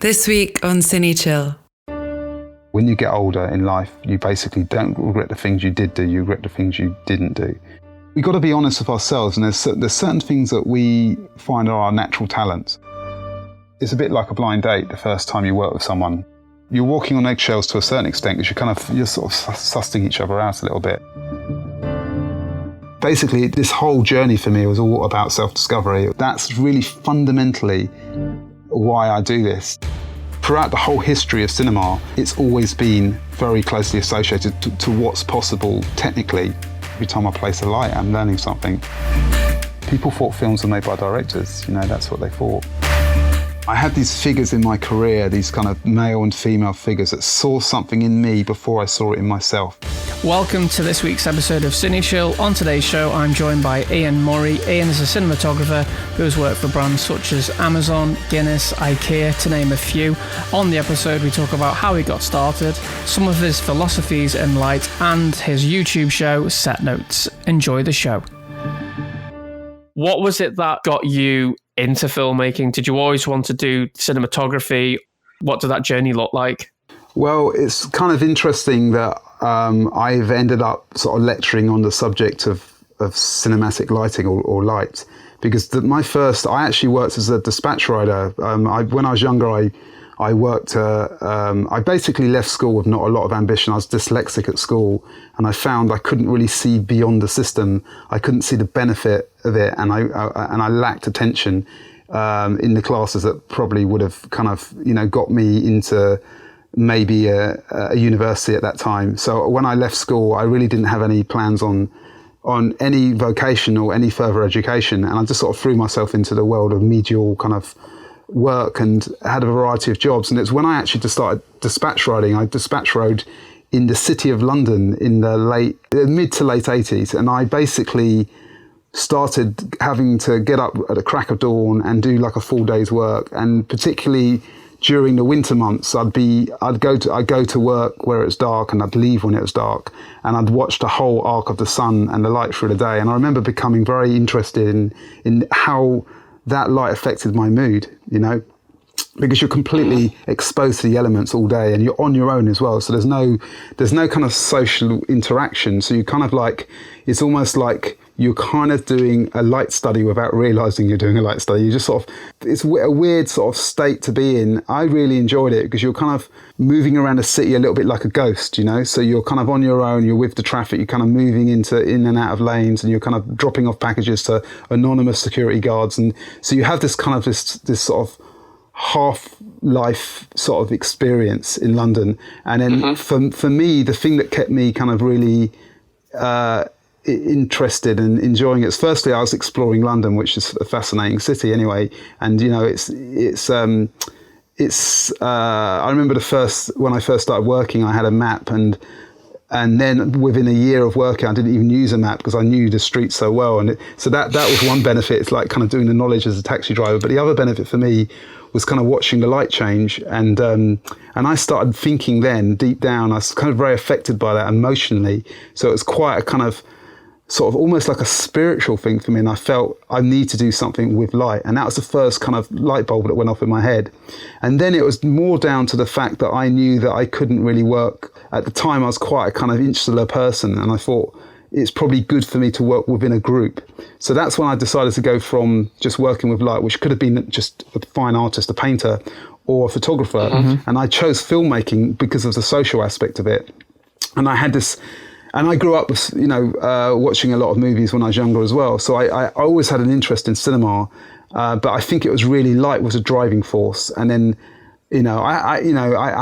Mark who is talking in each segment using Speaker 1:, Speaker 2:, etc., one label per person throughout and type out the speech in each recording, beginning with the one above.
Speaker 1: This week on Cine Chill.
Speaker 2: When you get older in life, you basically don't regret the things you did do, you regret the things you didn't do. We've got to be honest with ourselves, and there's certain things that we find are our natural talents. It's a bit like a blind date the first time you work with someone. You're walking on eggshells to a certain extent because you're sort of sussing each other out a little bit. Basically, this whole journey for me was all about self-discovery. That's really fundamentally why I do this. Throughout the whole history of cinema, it's always been very closely associated to what's possible technically. Every time I place a light, I'm learning something. People thought films were made by directors, that's what they thought. I had these figures in my career, these kind of male and female figures that saw something in me before I saw it in myself.
Speaker 3: Welcome to this week's episode of Cine Chill. On today's show, I'm joined by Ian Murray. Ian is a cinematographer who has worked for brands such as Amazon, Guinness, IKEA, to name a few. On the episode, we talk about how he got started, some of his philosophies in light, and his YouTube show, Set Notes. Enjoy the show. What was it that got you into filmmaking? Did you always want to do cinematography? What did that journey look like?
Speaker 2: Well, it's kind of interesting that I've ended up sort of lecturing on the subject of cinematic lighting or light, because I actually worked as a dispatch rider. When I was younger, I worked, I basically left school with not a lot of ambition. I was dyslexic at school, and I found I couldn't really see beyond the system. I couldn't see the benefit of it, and I lacked attention in the classes that probably would have kind of, got me into maybe a university at that time. So when I left school, I really didn't have any plans on any vocation or any further education, and I just sort of threw myself into the world of medial kind of work and had a variety of jobs. And it's when I actually just started dispatch riding. I dispatch rode in the city of London in the mid to late 80s, and I basically started having to get up at the crack of dawn and do like a full day's work. And particularly during the winter months, I'd go to work where it's dark, and I'd leave when it was dark, and I'd watch the whole arc of the sun and the light through the day. And I remember becoming very interested in how that light affected my mood, because you're completely exposed to the elements all day, and you're on your own as well. So there's no kind of social interaction. So you kind of it's almost like you're kind of doing a light study without realizing you're doing a light study. You just it's a weird sort of state to be in. I really enjoyed it because you're kind of moving around the city a little bit like a ghost, So you're kind of on your own, you're with the traffic, you're kind of moving in and out of lanes, and you're kind of dropping off packages to anonymous security guards. And so you have this kind of this sort of half-life sort of experience in London. And then for me, the thing that kept me kind of really interested and enjoying it. Firstly, I was exploring London, which is a fascinating city anyway. And I remember when I first started working, I had a map, and then within a year of working, I didn't even use a map because I knew the streets so well. And so that was one benefit. It's like kind of doing the knowledge as a taxi driver. But the other benefit for me was kind of watching the light change. And I started thinking then, deep down, I was kind of very affected by that emotionally. So it was quite a kind of sort of almost like a spiritual thing for me. And I felt I need to do something with light. And that was the first kind of light bulb that went off in my head. And then it was more down to the fact that I knew that I couldn't really work. At the time, I was quite a kind of insular person. And I thought it's probably good for me to work within a group. So that's when I decided to go from just working with light, which could have been just a fine artist, a painter, or a photographer. And I chose filmmaking because of the social aspect of it. And I had this... And I grew up with, watching a lot of movies when I was younger as well. So I always had an interest in cinema, but I think it was really light was a driving force. And then, I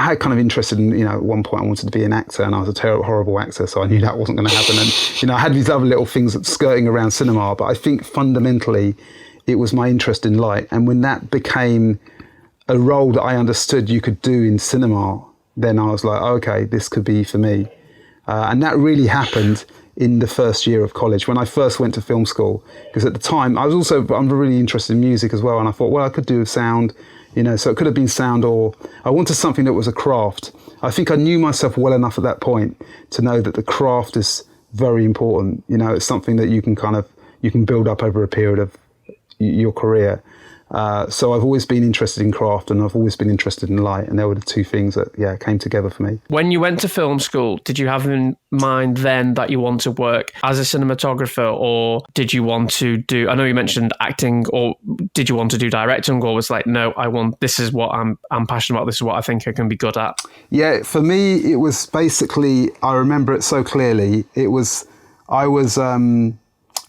Speaker 2: had kind of interested in, at one point I wanted to be an actor, and I was a terrible, horrible actor, so I knew that wasn't going to happen. And, I had these other little things skirting around cinema, but I think fundamentally it was my interest in light. And when that became a role that I understood you could do in cinema, then I was like, okay, this could be for me. And that really happened in the first year of college when I first went to film school, because at the time I'm really interested in music as well, and I thought, well, I could do sound, so it could have been sound, or I wanted something that was a craft. I think I knew myself well enough at that point to know that the craft is very important. It's something that you can build up over a period of your career. So I've always been interested in craft, and I've always been interested in light, and they were the two things that came together for me.
Speaker 3: When you went to film school, did you have in mind then that you want to work as a cinematographer, or did you want to do, I know you mentioned acting, or did you want to do directing, or was like, no, this is what I'm passionate about, this is what I think I can be good at?
Speaker 2: Yeah, for me, it was basically, I remember it so clearly.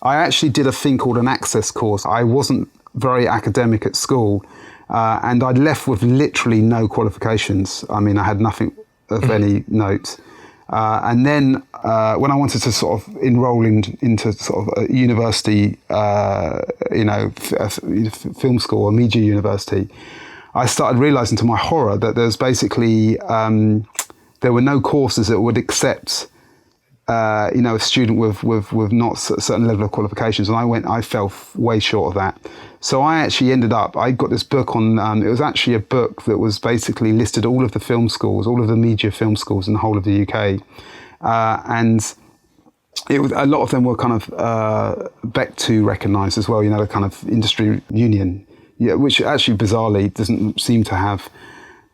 Speaker 2: I actually did a thing called an access course. I wasn't very academic at school, and I'd left with literally no qualifications. I mean, I had nothing of any note. And then when I wanted to sort of enroll into sort of a university, film school or media university, I started realizing to my horror that there's basically, there were no courses that would accept a student with not a certain level of qualifications, and I fell way short of that. So I actually I got this book on, it was actually a book that was basically listed all of the film schools, all of the media film schools in the whole of the UK. And it was, a lot of them were kind of BEC2 recognised as well, the kind of industry union, which actually bizarrely doesn't seem to have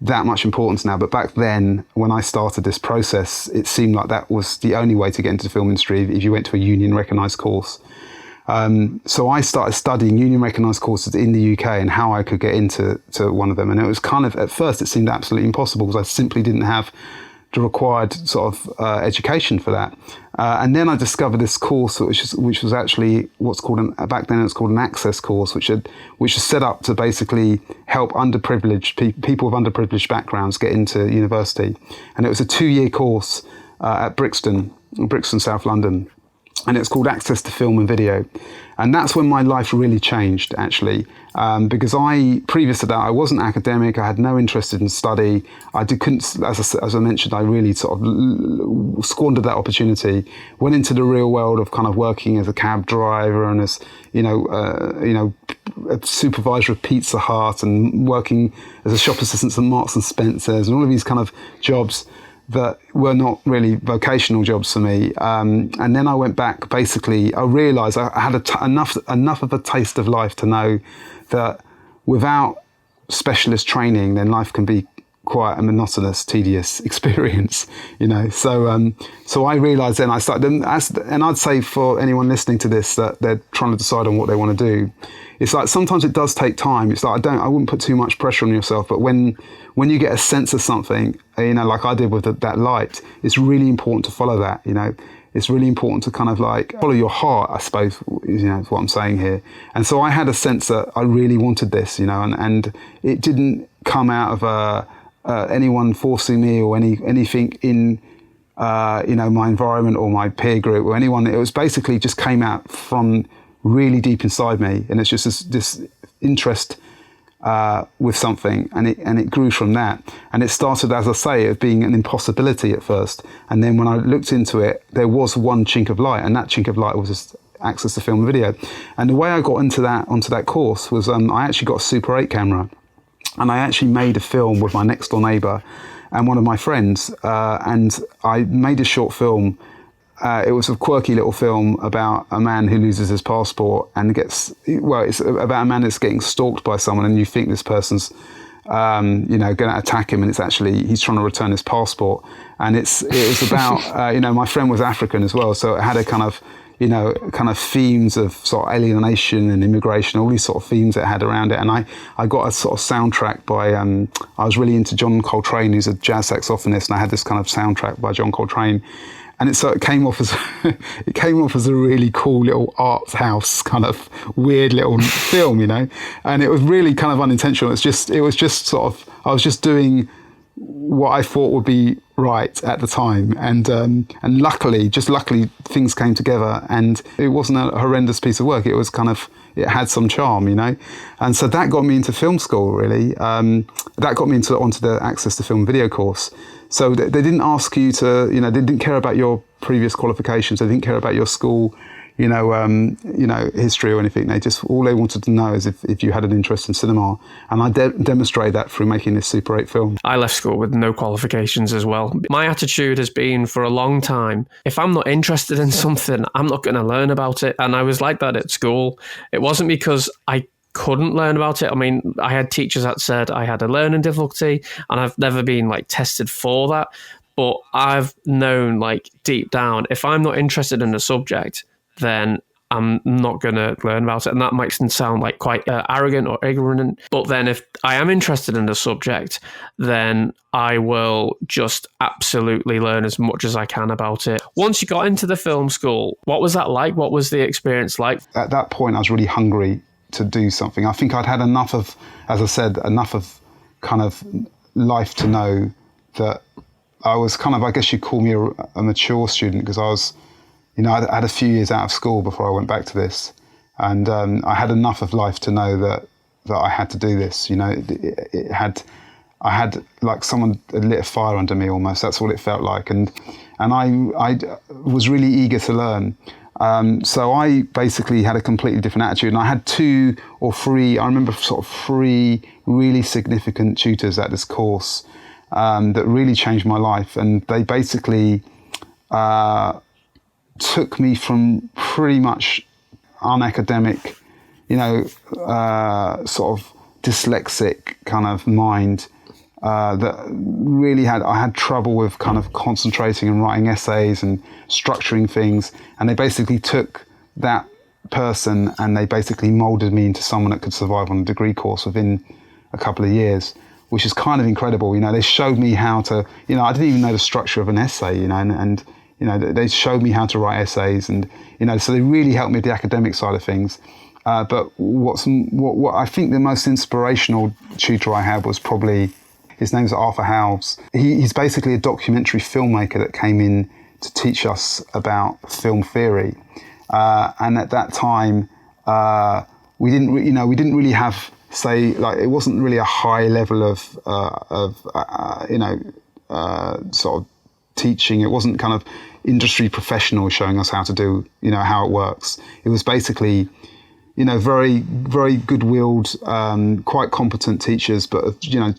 Speaker 2: that much importance now. But back then, when I started this process, it seemed like that was the only way to get into the film industry if you went to a union recognised course. So I started studying union recognised courses in the UK and how I could get into one of them. And it was kind of, at first, it seemed absolutely impossible because I simply didn't have the required sort of education for that. And then I discovered this course, which was actually what's called, back then it was called an access course, which was set up to basically help underprivileged people with underprivileged backgrounds get into university. And it was a 2-year course at Brixton, South London. And it's called Access to Film and Video. And that's when my life really changed, actually, because previous to that, I wasn't academic. I had no interest in study. As I mentioned, I really sort of squandered that opportunity, went into the real world of kind of working as a cab driver and as, a supervisor of Pizza Hut and working as a shop assistant at Marks and Spencer's and all of these kind of jobs that were not really vocational jobs for me. And then I went back, basically, I realised I had enough of a taste of life to know that without specialist training, then life can be quite a monotonous, tedious experience, So I realised then I started, and I'd say for anyone listening to this that they're trying to decide on what they want to do, it's like sometimes it does take time. It's like I wouldn't put too much pressure on yourself, but when you get a sense of something, like I did with that light, it's really important to follow that. It's really important to kind of like follow your heart, I suppose, is what I'm saying here. And so I had a sense that I really wanted this, and it didn't come out of anyone forcing me or anything in my environment or my peer group or anyone. It was basically just came out from really deep inside me, and it's just this interest with something, and it grew from that. And it started, as I say, of being an impossibility at first, and then when I looked into it, there was one chink of light, and that chink of light was just access to film and video. And the way I got onto that course was I actually got a Super 8 camera, and I actually made a film with my next door neighbour and one of my friends, and I made a short film. It was a quirky little film about a man who loses his passport and it's about a man that's getting stalked by someone, and you think this person's, going to attack him, and it's actually, he's trying to return his passport. And it was about, my friend was African as well, so it had a kind of themes of sort of alienation and immigration, all these sort of themes that it had around it. And I got a sort of soundtrack by, I was really into John Coltrane, who's a jazz saxophonist, and I had this kind of soundtrack by John Coltrane. And it came off as a really cool little art house kind of weird little film, and it was really kind of unintentional. It was just sort of, I was just doing what I thought would be right at the time, and luckily things came together, and it wasn't a horrendous piece of work. It was kind of, it had some charm, and so that got me into film school, really. That got me onto the Access to Film Video course. So they didn't ask you to, they didn't care about your previous qualifications. They didn't care about your school, history or anything. All they wanted to know is if you had an interest in cinema. And I demonstrated that through making this Super 8 film.
Speaker 3: I left school with no qualifications as well. My attitude has been for a long time, if I'm not interested in something, I'm not going to learn about it. And I was like that at school. It wasn't because I couldn't learn about it. I mean, I had teachers that said I had a learning difficulty, and I've never been like tested for that. But I've known like deep down, if I'm not interested in a subject, then I'm not going to learn about it. And that might sound like quite arrogant or ignorant. But then if I am interested in the subject, then I will just absolutely learn as much as I can about it. Once you got into the film school, what was that like? What was the experience like?
Speaker 2: At that point, I was really hungry to do something. I think I'd had enough of, as I said, enough of kind of life to know that I was kind of, I guess you'd call me a mature student, because I was, I had a few years out of school before I went back to this, and I had enough of life to know that I had to do this. I had like someone had lit a fire under me almost. That's what it felt like, and I was really eager to learn. So I basically had a completely different attitude, and I had 2 or 3. I remember sort of 3 really significant tutors at this course that really changed my life, and they basically took me from pretty much unacademic, sort of dyslexic kind of mind that really I had trouble with kind of concentrating and writing essays and structuring things. And they basically took that person and they basically molded me into someone that could survive on a degree course within a couple of years, which is kind of incredible. They showed me how to, I didn't even know the structure of an essay, and they showed me how to write essays, and so they really helped me with the academic side of things. But what I think the most inspirational tutor I had was probably, his name's Arthur Howes. He's basically a documentary filmmaker that came in to teach us about film theory. And at that time, we didn't really have, say, like, it wasn't really a high level of sort of teaching. It wasn't kind of industry professionals showing us how to do, how it works. It was basically, very, very good-willed, quite competent teachers. But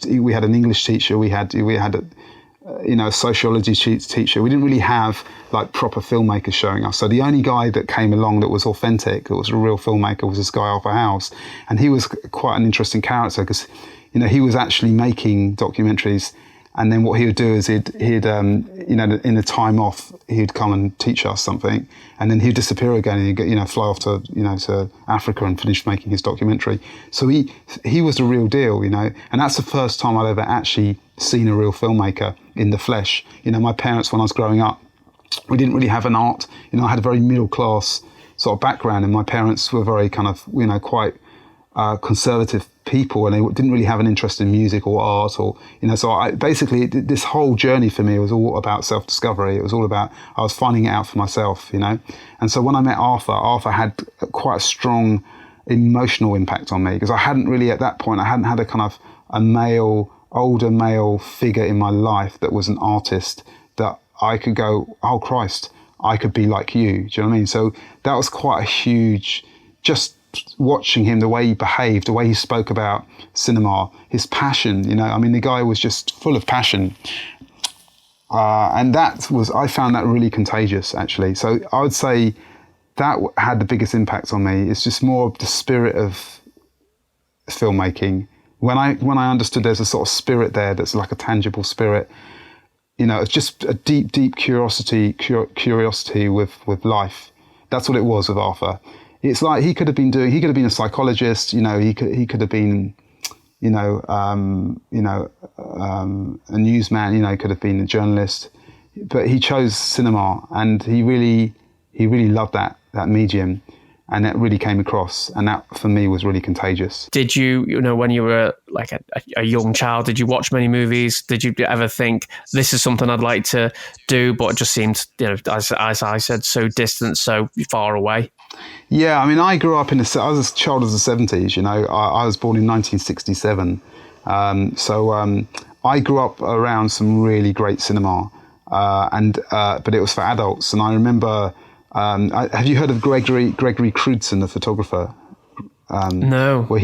Speaker 2: we had an English teacher, we had a sociology teacher. We didn't really have like proper filmmakers showing us. So the only guy that came along that was authentic, that was a real filmmaker, was this guy Arthur Howes, and he was quite an interesting character because, he was actually making documentaries. And then what he would do is he'd in the time off, he'd come and teach us something, and then he'd disappear again, and he'd fly off to to Africa and finish making his documentary. So he was the real deal, and that's the first time I'd ever actually seen a real filmmaker in the flesh. My parents, when I was growing up, we didn't really have an art. I had a very middle class sort of background, and my parents were very kind of quite conservative people, and they didn't really have an interest in music or art, or so basically this whole journey for me was all about self-discovery. It was all about, I was finding it out for myself, and so when I met Arthur had quite a strong emotional impact on me, because I hadn't really at that point, I hadn't had a kind of older male figure in my life that was an artist that I could go, oh Christ, I could be like you. Do you know what I mean? So that was quite a huge, just watching him, the way he behaved, the way he spoke about cinema, his passion, the guy was just full of passion. And I found that really contagious, actually. So I would say that had the biggest impact on me. It's just more of the spirit of filmmaking. When I understood there's a sort of spirit there that's like a tangible spirit, it's just a deep, deep curiosity with life. That's what it was with Arthur. It's like he could have been a psychologist, he could have been, a newsman, he could have been a journalist, but he chose cinema, and he really loved that medium, and that really came across, and that for me was really contagious.
Speaker 3: Did you, when you were like a young child, did you watch many movies? Did you ever think this is something I'd like to do, but it just seemed, as I said, so distant, so far away?
Speaker 2: Yeah, I grew up I was a child of the 70s, I was born in 1967. I grew up around some really great cinema, but it was for adults. And I remember, have you heard of Gregory Crewdson, the photographer?
Speaker 3: No.
Speaker 2: Well,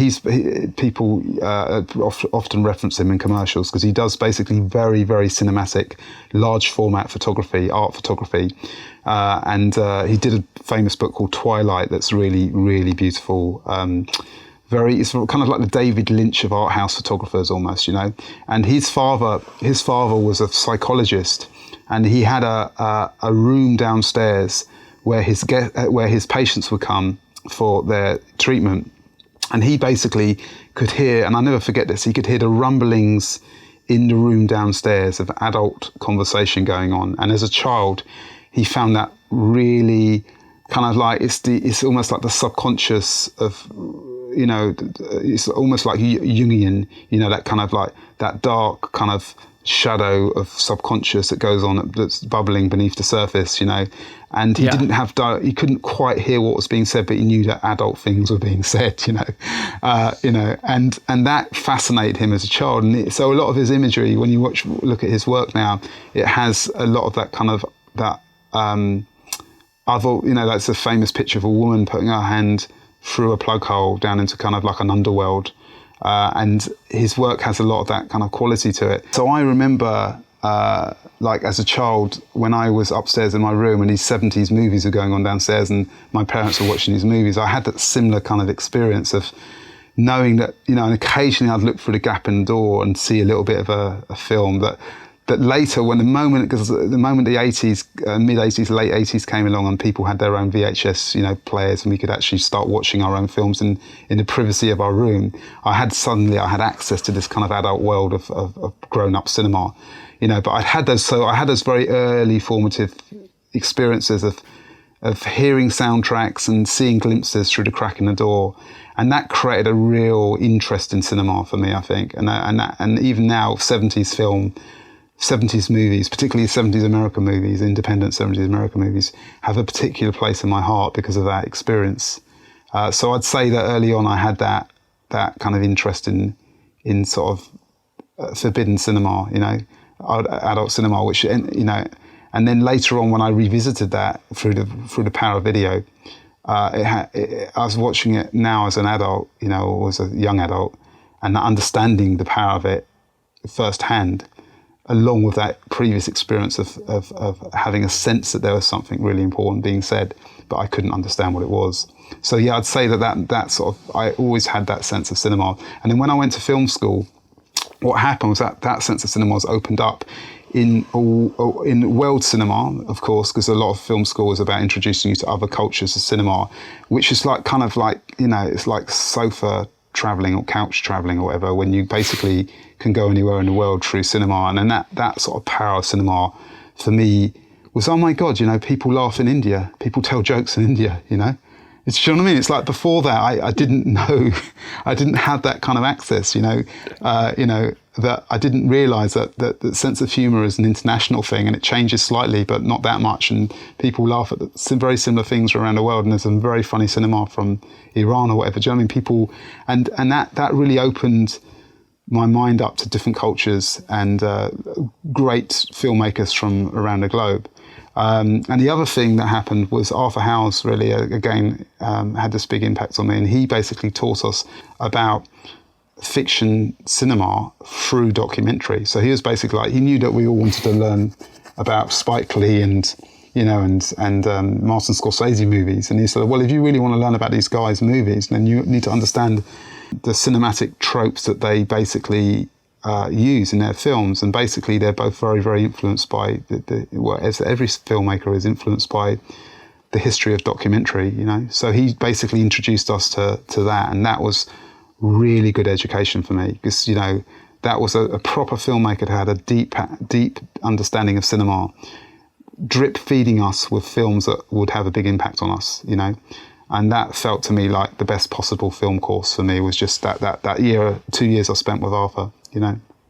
Speaker 2: people often reference him in commercials because he does basically very, very cinematic, large format photography, art photography. And he did a famous book called Twilight that's really, really beautiful. it's kind of like the David Lynch of art house photographers almost, And his father was a psychologist, and he had a room downstairs where his patients would come for their treatment. And he basically could hear, and I never forget this, he could hear the rumblings in the room downstairs of adult conversation going on. And as a child, he found that really kind of like, it's almost like the subconscious of, it's almost like Jungian, that kind of like that dark kind of shadow of subconscious that goes on, that's bubbling beneath the surface, and he didn't have, he couldn't quite hear what was being said, but he knew that adult things were being said, and that fascinated him as a child. And so a lot of his imagery, when you look at his work now, it has a lot of that kind of that that's a famous picture of a woman putting her hand through a plug hole down into kind of like an underworld. And his work has a lot of that kind of quality to it. So I remember, like as a child, when I was upstairs in my room and these 70s movies were going on downstairs and my parents were watching these movies, I had that similar kind of experience of knowing that, and occasionally I'd look through the gap in the door and see a little bit of a film that later, when the moment the 80s, mid-80s, late 80s came along and people had their own VHS, players, and we could actually start watching our own films in the privacy of our room, I had access to this kind of adult world of grown-up cinema, but I had those very early formative experiences of hearing soundtracks and seeing glimpses through the crack in the door. And that created a real interest in cinema for me, I think. And even now, 70s movies, particularly 70s American movies, independent 70s American movies, have a particular place in my heart because of that experience. So I'd say that early on I had that kind of interest in sort of forbidden cinema, adult cinema, which, and then later on when I revisited that through the power of video, I was watching it now as an adult, or as a young adult, and understanding the power of it firsthand, along with that previous experience of having a sense that there was something really important being said, but I couldn't understand what it was. So yeah, I'd say that sort of, I always had that sense of cinema. And then when I went to film school, what happened was that sense of cinema was opened up in world cinema, of course, because a lot of film school is about introducing you to other cultures of cinema, which is like kind of like, it's like sofa traveling or couch traveling or whatever, when you basically can go anywhere in the world through cinema. And then that sort of power of cinema for me was, oh my God, people laugh in India, people tell jokes in India, It's, do you know what I mean? It's like before that, I didn't know, I didn't have that kind of access, that I didn't realise that sense of humour is an international thing, and it changes slightly, but not that much. And people laugh at some very similar things around the world. And there's some very funny cinema from Iran or whatever. Do you know what I mean? People, and that really opened my mind up to different cultures and great filmmakers from around the globe. And the other thing that happened was Arthur Howes really, again, had this big impact on me. And he basically taught us about fiction cinema through documentary. So he was basically like, he knew that we all wanted to learn about Spike Lee and Martin Scorsese movies. And he said, well, if you really want to learn about these guys' movies, then you need to understand the cinematic tropes that they basically use in their films. And basically they're both very, very influenced by as every filmmaker is influenced by the history of documentary, So he basically introduced us to that, and that was really good education for me, because that was a proper filmmaker that had a deep understanding of cinema, drip feeding us with films that would have a big impact on us, and that felt to me like the best possible film course for me, was just that year, 2 years I spent with Arthur.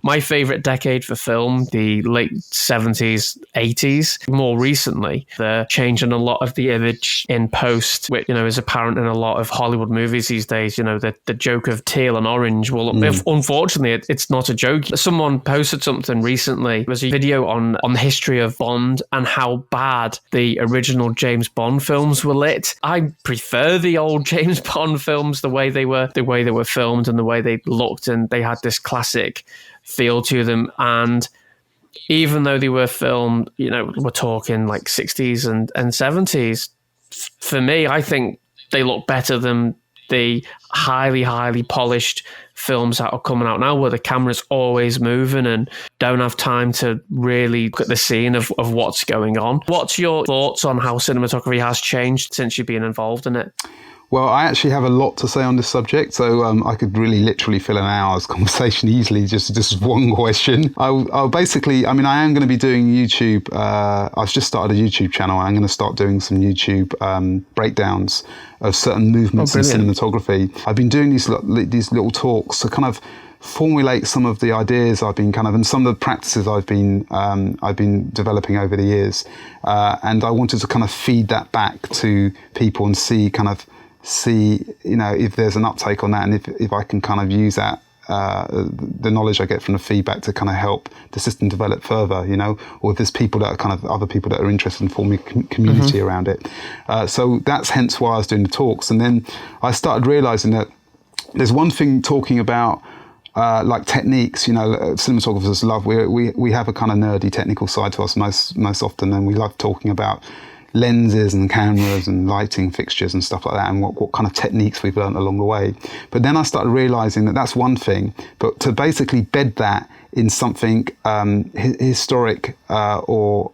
Speaker 3: My favourite decade for film, the late 70s, 80s. More recently, the change in a lot of the image in post, which, is apparent in a lot of Hollywood movies these days. The joke of teal and orange. Well, unfortunately, it's not a joke. Someone posted something recently. It was a video on the history of Bond and how bad the original James Bond films were lit. I prefer the old James Bond films, the way they were filmed and the way they looked, and they had this classic feel to them. And even though they were filmed, we're talking like 60s and 70s, for me, I think they look better than
Speaker 4: the highly polished films that are coming out now where the camera's always moving and don't have time to really look at the scene of what's going on. What's your thoughts on how cinematography has changed since you've been involved in it?
Speaker 2: Well, I actually have a lot to say on this subject, so I could really literally fill an hour's conversation easily just one question. I'll basically, I am going to be doing YouTube. I've just started a YouTube channel. I'm going to start doing some YouTube breakdowns of certain movements in cinematography. I've been doing these little talks to kind of formulate some of the ideas I've been and some of the practices I've been developing over the years, and I wanted to kind of feed that back to people and see if there's an uptake on that, and if I can kind of use that the knowledge I get from the feedback to kind of help the system develop further, or if there's people that are kind of other people that are interested in forming a community around it. So that's hence why I was doing the talks, and then I started realizing that there's one thing talking about like techniques, cinematographers love, we have a kind of nerdy technical side to us most often, and we love talking about lenses and cameras and lighting fixtures and stuff like that, and what kind of techniques we've learned along the way. But then I started realizing that that's one thing, but to basically bed that in something historic or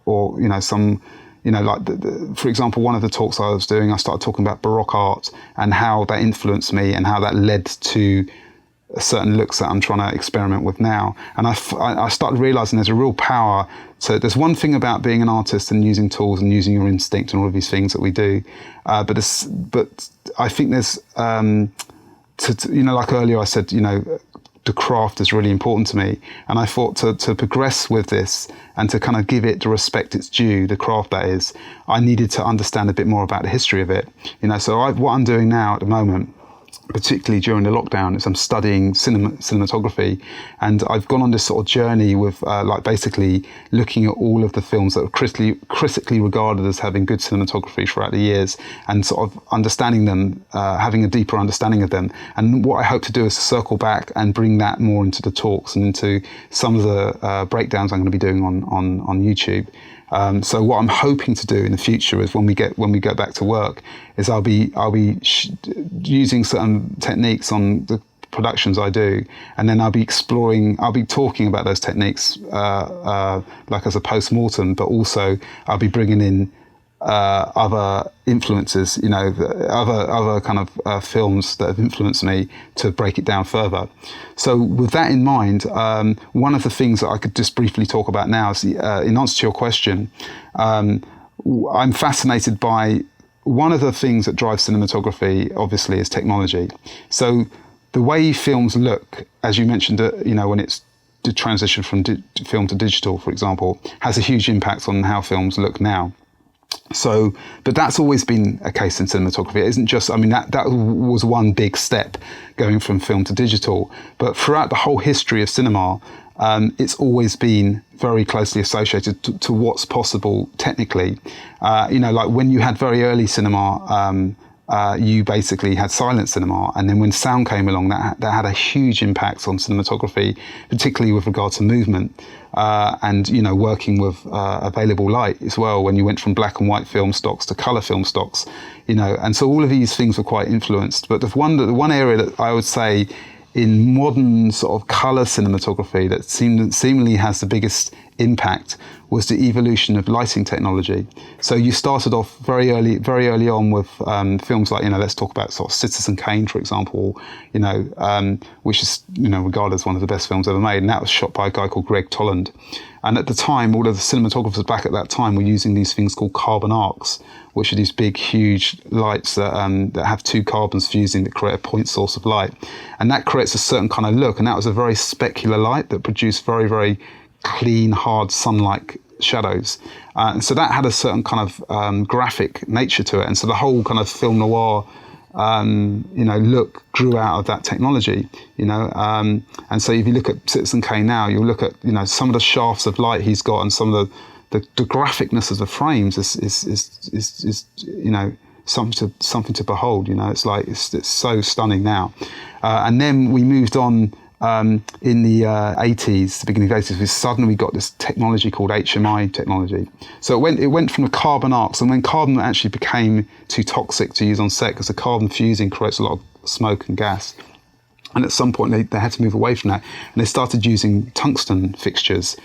Speaker 2: some, like for example, one of the talks I was doing, I started talking about Baroque art and how that influenced me and how that led to certain looks that I'm trying to experiment with now. And I started realizing there's a real power. So there's one thing about being an artist and using tools and using your instinct and all of these things that we do. But I think there's, like earlier I said, the craft is really important to me. And I thought to progress with this and to kind of give it the respect it's due, the craft that is, I needed to understand a bit more about the history of it. So what I'm doing now at the moment, particularly during the lockdown, is I'm studying cinematography, and I've gone on this sort of journey with like basically looking at all of the films that are critically regarded as having good cinematography throughout the years, and sort of understanding them, having a deeper understanding of them. And what I hope to do is to circle back and bring that more into the talks and into some of the breakdowns I'm going to be doing on YouTube. So what I'm hoping to do in the future is when we go back to work, is I'll be using certain techniques on the productions I do, and then I'll be talking about those techniques like as a post-mortem, but also I'll be bringing in other influences, other kind of films that have influenced me to break it down further. So with that in mind, one of the things that I could just briefly talk about now is, in answer to your question, I'm fascinated by one of the things that drives cinematography, obviously, is technology. So the way films look, as you mentioned, when it's the transition from film to digital, for example, has a huge impact on how films look now. So, but that's always been a case in cinematography. It isn't just, that was one big step going from film to digital. But throughout the whole history of cinema, it's always been very closely associated to what's possible technically. Like when you had very early cinema, you basically had silent cinema, and then when sound came along, that had a huge impact on cinematography, particularly with regard to movement, and working with available light as well. When you went from black and white film stocks to color film stocks, and so all of these things were quite influenced. But the one area that I would say in modern sort of color cinematography that seemingly has the biggest impact was the evolution of lighting technology. So you started off very early on with films like, let's talk about sort of Citizen Kane, for example, which is, regarded as one of the best films ever made. And that was shot by a guy called Greg Toland. And at the time, all of the cinematographers back at that time were using these things called carbon arcs, which are these big, huge lights that have two carbons fusing that create a point source of light. And that creates a certain kind of look. And that was a very specular light that produced very, very clean, hard, sun-like shadows. And so that had a certain kind of graphic nature to it. And so the whole kind of film noir look grew out of that technology, and so if you look at Citizen Kane now, you'll look at, some of the shafts of light he's got and some of the graphicness of the frames is something to behold. It's like, it's so stunning now. And then we moved on in the 80s, the beginning of the 80s, suddenly we got this technology called HMI technology. So it went from the carbon arcs, and when carbon actually became too toxic to use on set, because the carbon fusing creates a lot of smoke and gas. And at some point they had to move away from that, and they started using tungsten fixtures.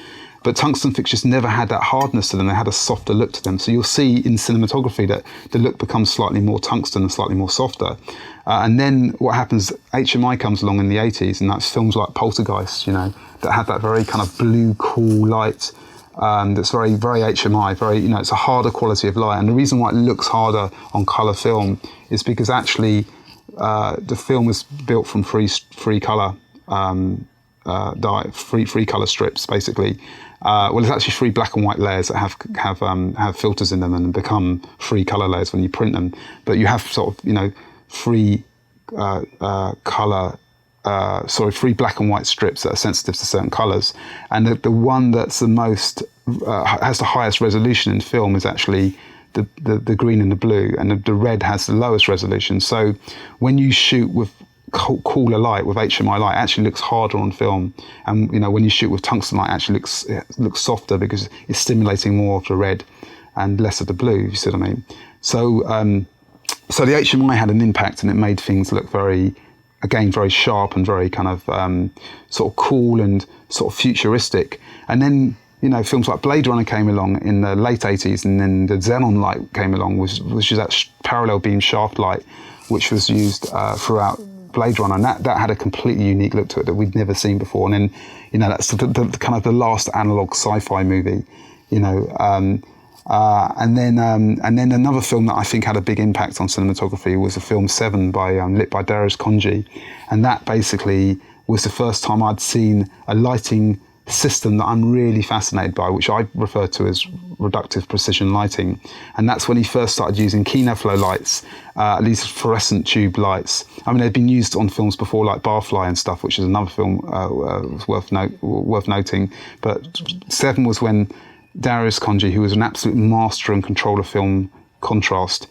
Speaker 2: But tungsten fixtures never had that hardness to them. They had a softer look to them. So you'll see in cinematography that the look becomes slightly more tungsten and slightly more softer. And then what happens, HMI comes along in the 80s, and that's films like Poltergeist, that have that very kind of blue, cool light that's very, very HMI, very, it's a harder quality of light. And the reason why it looks harder on colour film is because actually the film was built from free colour free colour strips, basically. Well, it's actually 3 black and white layers that have filters in them and become 3 colour layers when you print them. But you have sort of, 3 3 black and white strips that are sensitive to certain colours. And the one that's the most, has the highest resolution in film is actually the green and the blue, and the red has the lowest resolution. So when you shoot with cooler light, with HMI light, it actually looks harder on film, and when you shoot with tungsten light, it actually looks softer because it's stimulating more of the red and less of the blue, if you see what I mean. So so the HMI had an impact, and it made things look very sharp and very kind of sort of cool and sort of futuristic. And then films like Blade Runner came along in the late 80s, and then the xenon light came along, which is that parallel beam shaft light, which was used throughout Blade Runner, and that had a completely unique look to it that we'd never seen before. And then that's the kind of the last analog sci-fi movie, and then another film that I think had a big impact on cinematography was the film Seven lit by Darius Khondji, and that basically was the first time I'd seen a lighting system that I'm really fascinated by, which I refer to as reductive precision lighting. And that's when he first started using Kinoflow lights, these fluorescent tube lights. I mean, they've been used on films before, like Barfly and stuff, which is another film worth noting. But Seven was when Darius Khondji, who was an absolute master and controller film contrast,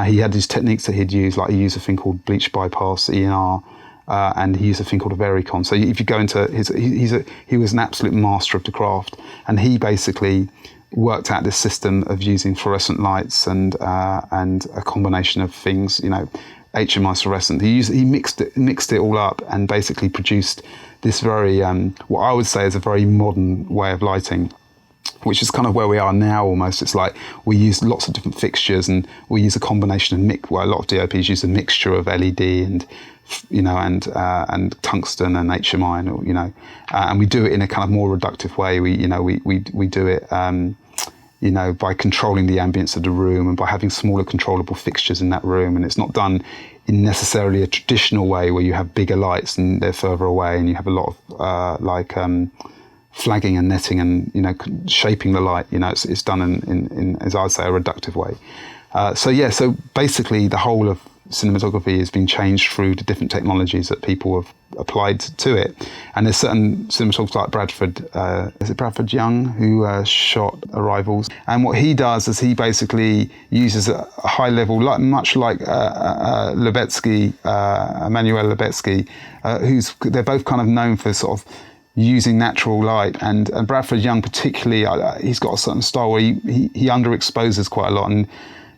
Speaker 2: he had these techniques that he'd use, like he used a thing called bleach bypass, ENR, and he used a thing called a Varicon. So if you go into he was an absolute master of the craft, and he basically worked out this system of using fluorescent lights and a combination of things, HMI fluorescent. He mixed it all up and basically produced this very what I would say is a very modern way of lighting, which is kind of where we are now almost. It's like we use lots of different fixtures, and we use a combination of a lot of DOPs use a mixture of LED and tungsten and HMI, and we do it in a kind of more reductive way. We do it, by controlling the ambience of the room and by having smaller controllable fixtures in that room. And it's not done in necessarily a traditional way where you have bigger lights and they're further away, and you have a lot of flagging and netting and shaping the light. It's done in as I'd say a reductive way. So basically the whole of cinematography has been changed through the different technologies that people have applied to it. And there's certain cinematographers like Bradford Young, who shot Arrivals. And what he does is he basically uses a high level, much like Lubetsky, Emmanuel Lubetsky, they're both kind of known for sort of using natural light, and Bradford Young particularly, he's got a certain style where he underexposes quite a lot, and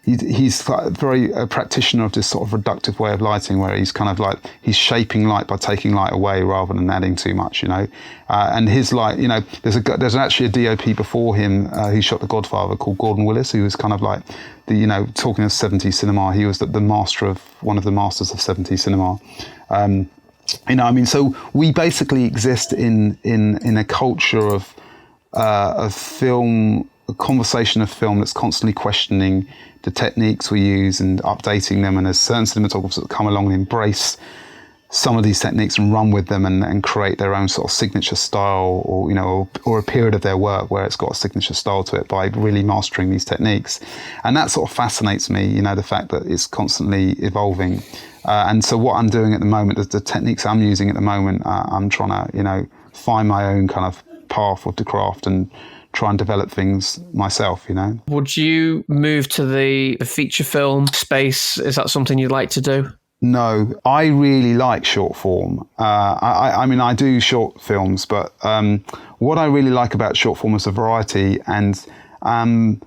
Speaker 2: he's very a practitioner of this sort of reductive way of lighting, where he's kind of like he's shaping light by taking light away rather than adding too much, and his light, there's actually a DOP before him who shot The Godfather called Gordon Willis, who was kind of like the talking of 70s cinema, he was one of the masters of 70s cinema. So we basically exist in a culture of film, a conversation of film that's constantly questioning the techniques we use and updating them. And there's certain cinematographers that come along and embrace some of these techniques and run with them and create their own sort of signature style, or a period of their work where it's got a signature style to it by really mastering these techniques. And that sort of fascinates me, the fact that it's constantly evolving. And so what I'm doing at the moment, the techniques I'm using at the moment, I'm trying to, find my own kind of path with the craft and try and develop things myself,
Speaker 4: Would you move to the feature film space? Is that something you'd like to do?
Speaker 2: No, I really like short form. I do short films, but what I really like about short form is the variety, and I'm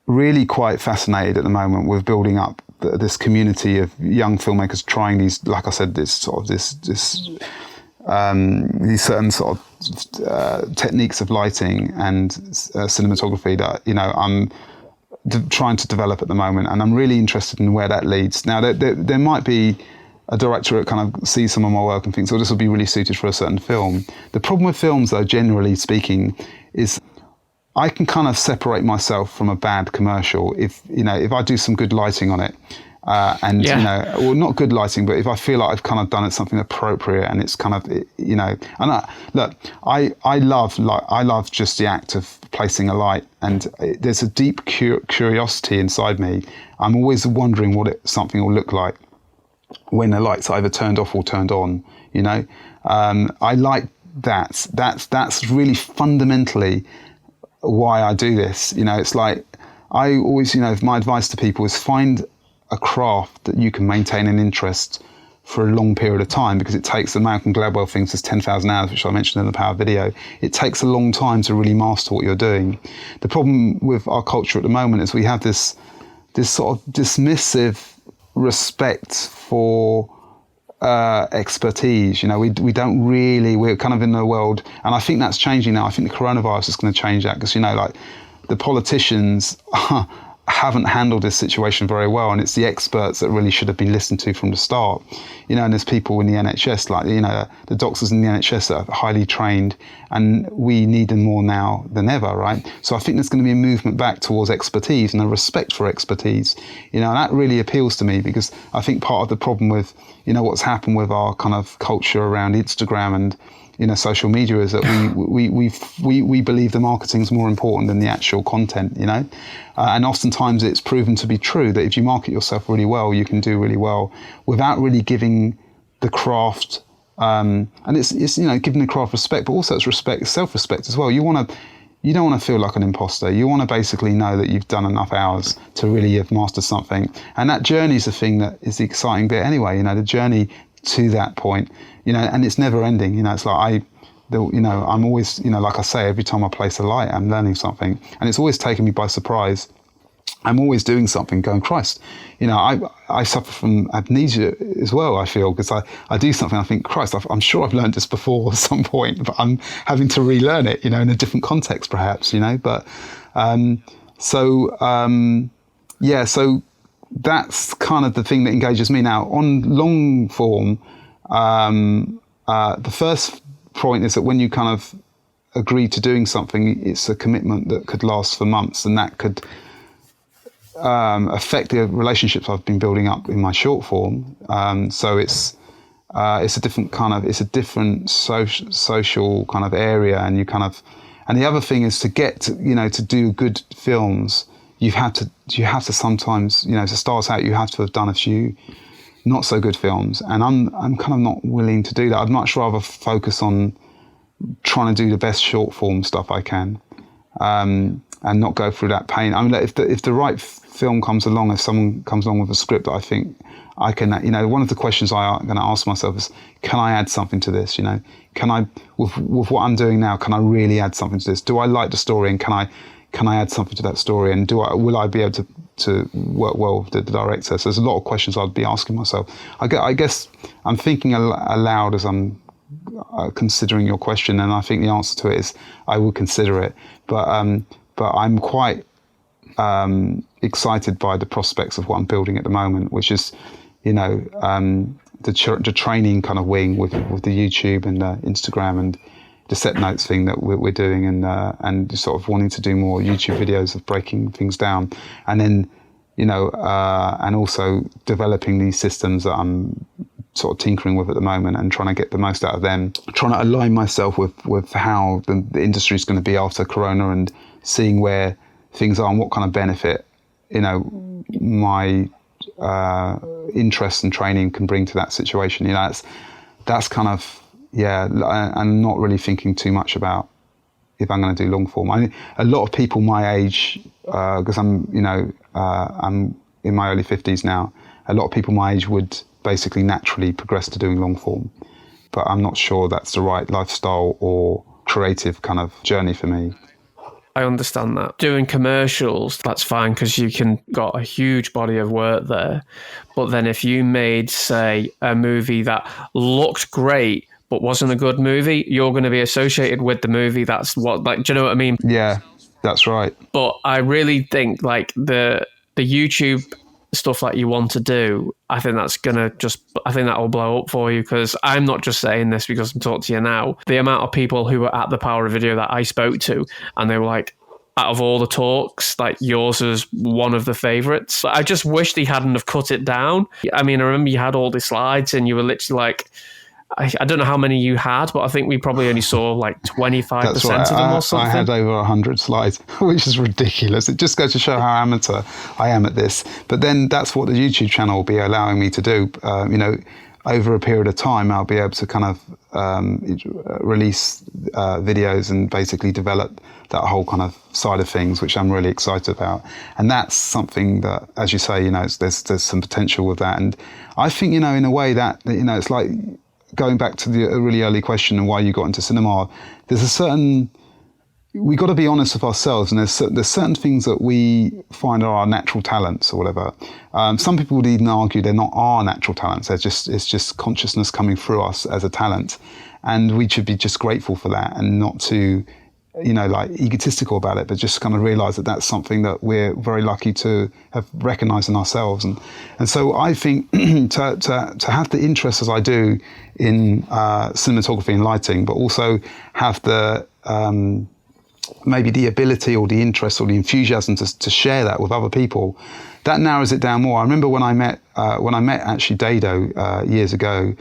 Speaker 2: really quite fascinated at the moment with building up this community of young filmmakers trying these, like I said, these certain sort of techniques of lighting and cinematography that I'm trying to develop at the moment, and I'm really interested in where that leads. Now, there might be a director that kind of sees some of my work and thinks, "Oh, this will be really suited for a certain film." The problem with films, though, generally speaking, is I can kind of separate myself from a bad commercial if I do some good lighting on it, or not good lighting, but if I feel like I've kind of done it something appropriate and it's kind of, I love just the act of placing a light, and there's a deep curiosity inside me. I'm always wondering what something will look like when the light's either turned off or turned on. I like that. That's really fundamentally why I do this. It's like I always, my advice to people is find a craft that you can maintain an interest for a long period of time, because it takes, the Malcolm Gladwell thing says 10,000 hours, which I mentioned in the Power video. It takes a long time to really master what you're doing. The problem with our culture at the moment is we have this sort of dismissive respect for expertise. We don't really, we're kind of in the world, and I think that's changing now. I think the coronavirus is going to change that, because like the politicians haven't handled this situation very well, and it's the experts that really should have been listened to from the start. And there's people in the NHS, like the doctors in the NHS that are highly trained, and we need them more now than ever, right? So I think there's going to be a movement back towards expertise and a respect for expertise. And that really appeals to me, because I think part of the problem with what's happened with our kind of culture around Instagram and social media is that we believe the marketing's more important than the actual content, and oftentimes it's proven to be true that if you market yourself really well, you can do really well without really giving the craft, and it's giving the craft respect, but also it's self-respect as well. You don't want to feel like an imposter. You want to basically know that you've done enough hours to really have mastered something, and that journey is the thing that is the exciting bit anyway. The journey to that point, and it's never ending. It's like I'm always, like I say, every time I place a light, I'm learning something, and it's always taken me by surprise. I'm always doing something, going, Christ, I suffer from amnesia as well, I feel, because I do something, I think, Christ, I'm sure I've learned this before at some point, but I'm having to relearn it, in a different context perhaps, but so that's kind of the thing that engages me. Now, on long form, the first point is that when you kind of agree to doing something, it's a commitment that could last for months, and that could affect the relationships I've been building up in my short form. So it's a different social kind of area, and the other thing is to get to do good films. You have to sometimes, to start out, you have to have done a few not so good films, and I'm kind of not willing to do that. I'd much rather focus on trying to do the best short form stuff I can, and not go through that pain. I mean, if the right film comes along, if someone comes along with a script that I think I can, one of the questions I'm going to ask myself is, can I add something to this? Can I, with what I'm doing now, can I really add something to this? Do I like the story, and can I add something to that story? And will I be able to work well with the director? So there's a lot of questions I'd be asking myself. I guess I'm thinking aloud as I'm considering your question, and I think the answer to it is I will consider it. But I'm quite excited by the prospects of what I'm building at the moment, which is, the training kind of wing with the YouTube and Instagram and the set notes thing that we're doing, and sort of wanting to do more YouTube videos of breaking things down, and then and also developing these systems that I'm sort of tinkering with at the moment and trying to get the most out of them, trying to align myself with how the industry is going to be after Corona, and seeing where things are and what kind of benefit my interest and training can bring to that situation. That's kind of, I'm not really thinking too much about if I'm going to do long form. I mean, a lot of people my age, because I'm in my early 50s now, a lot of people my age would basically naturally progress to doing long form, but I'm not sure that's the right lifestyle or creative kind of journey for me.
Speaker 4: I understand that. Doing commercials, that's fine because you can got a huge body of work there. But then if you made, say, a movie that looked great but wasn't a good movie, you're going to be associated with the movie. That's what, like, do you know what I mean?
Speaker 2: Yeah, that's right.
Speaker 4: But I really think like the YouTube stuff that you want to do, I think that will blow up for you, because I'm not just saying this because I'm talking to you now. The amount of people who were at the Power of Video that I spoke to, and they were like, out of all the talks, like yours is one of the favorites. I just wish they hadn't have cut it down. I mean, I remember you had all the slides and you were literally like, I don't know how many you had, but I think we probably only saw like 25%
Speaker 2: That's right.
Speaker 4: of them or something.
Speaker 2: I had over 100 slides, which is ridiculous. It just goes to show how amateur I am at this. But then that's what the YouTube channel will be allowing me to do. Over a period of time, I'll be able to kind of release videos and basically develop that whole kind of side of things, which I'm really excited about. And that's something that, as you say, there's some potential with that. And I think, in a way that, it's like, going back to the really early question and why you got into cinema, we got to be honest with ourselves, and there's certain things that we find are our natural talents or whatever. Some people would even argue they're not our natural talents. It's just consciousness coming through us as a talent, and we should be just grateful for that and not too, like egotistical about it, but just kind of realize that that's something that we're very lucky to have recognized in ourselves. And so I think to have the interest as I do in cinematography and lighting, but also have the maybe the ability or the interest or the enthusiasm to share that with other people, that narrows it down more. I remember when I met actually Dado years ago.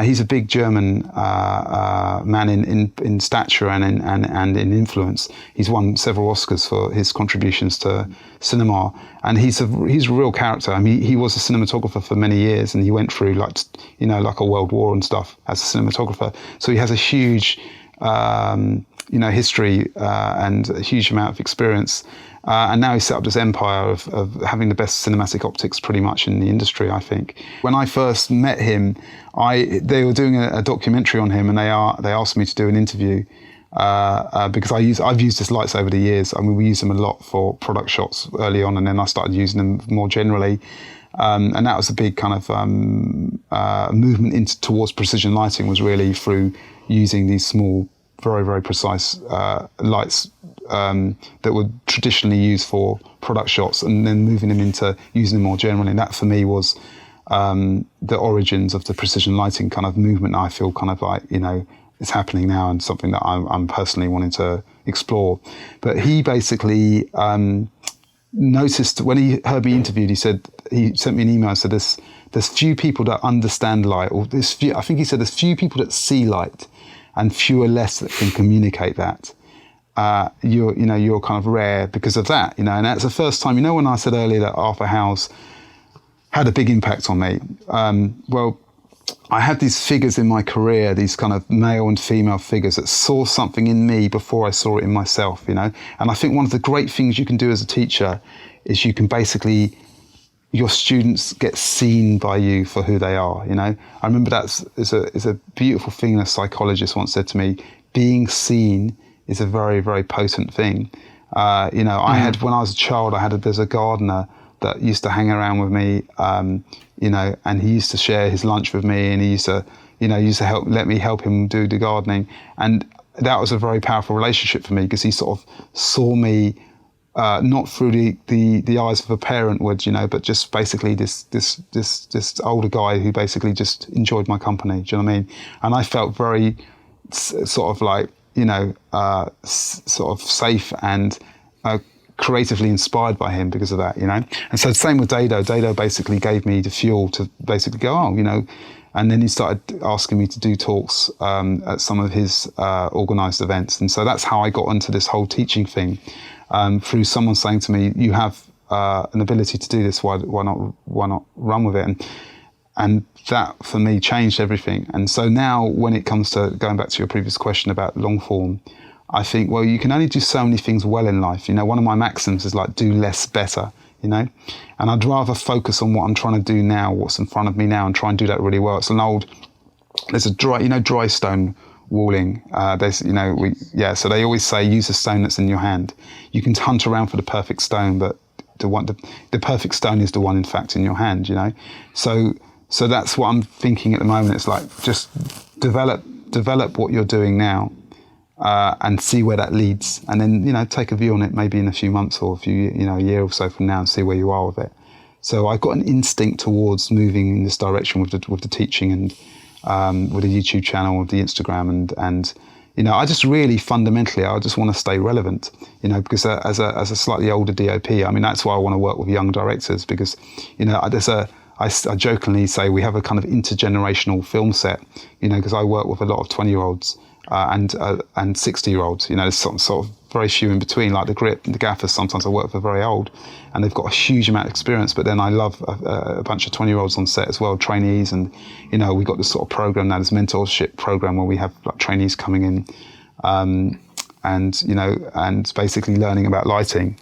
Speaker 2: He's a big German man in stature and in influence. He's won several Oscars for his contributions to cinema, and he's a real character. I mean, he was a cinematographer for many years, and he went through like a world war and stuff as a cinematographer. So he has a huge history and a huge amount of experience. And now he's set up this empire of having the best cinematic optics pretty much in the industry, I think. When I first met him, they were doing a documentary on him, and they asked me to do an interview because I've used his lights over the years. I mean, we used them a lot for product shots early on, and then I started using them more generally. And that was a big kind of movement towards precision lighting, was really through using these small, very, very precise lights that were traditionally used for product shots, and then moving them into using them more generally. And that for me was the origins of the precision lighting kind of movement. I feel kind of like, it's happening now, and something that I'm personally wanting to explore. But he basically noticed when he heard me interviewed, he sent me an email and said, there's few people that understand light, or I think he said there's few people that see light, and fewer less that can communicate that. You're kind of rare because of that, and that's the first time, when I said earlier that Arthur Howes had a big impact on me. Well, I had these figures in my career, these kind of male and female figures that saw something in me before I saw it in myself, and I think one of the great things you can do as a teacher is you can basically, your students get seen by you for who they are, I remember is a beautiful thing a psychologist once said to me: being seen is a very, very potent thing. I had, when I was a child, there's a gardener that used to hang around with me, and he used to share his lunch with me, and he used to let me help him do the gardening. And that was a very powerful relationship for me, because he sort of saw me, not through the eyes of a parent would, but just basically this older guy who basically just enjoyed my company. Do you know what I mean? And I felt very sort of like, sort of safe and creatively inspired by him because of that, And so same with Dado. Dado basically gave me the fuel to basically go, and then he started asking me to do talks at some of his organised events. And so that's how I got into this whole teaching thing, through someone saying to me, you have an ability to do this, why not run with it? And that for me changed everything. And so now when it comes to going back to your previous question about long form, I think, well, you can only do so many things well in life. One of my maxims is like, do less better, and I'd rather focus on what I'm trying to do now, what's in front of me now, and try and do that really well. It's there's a dry stone walling. So they always say use a stone that's in your hand. You can hunt around for the perfect stone, but the perfect stone is the one in fact in your hand, you know. So that's what I'm thinking at the moment. It's like just develop what you're doing now, and see where that leads, and then, you know, take a view on it maybe in a few months or a year or so from now, and see where you are with it. So I've got an instinct towards moving in this direction with the teaching, and with the YouTube channel, with the Instagram, and you know, I just really fundamentally, I just want to stay relevant, you know, because as a slightly older DOP, I mean, that's why I want to work with young directors, because, you know, I jokingly say we have a kind of intergenerational film set, you know, because I work with a lot of 20-year-olds and 60-year-olds, you know, there's sort of very few in between, like the grip and the gaffers. Sometimes I work with are very old and they've got a huge amount of experience, but then I love a bunch of 20-year-olds on set as well, trainees. And, you know, we've got this sort of program now, this mentorship program where we have like trainees coming in and, you know, and basically learning about lighting.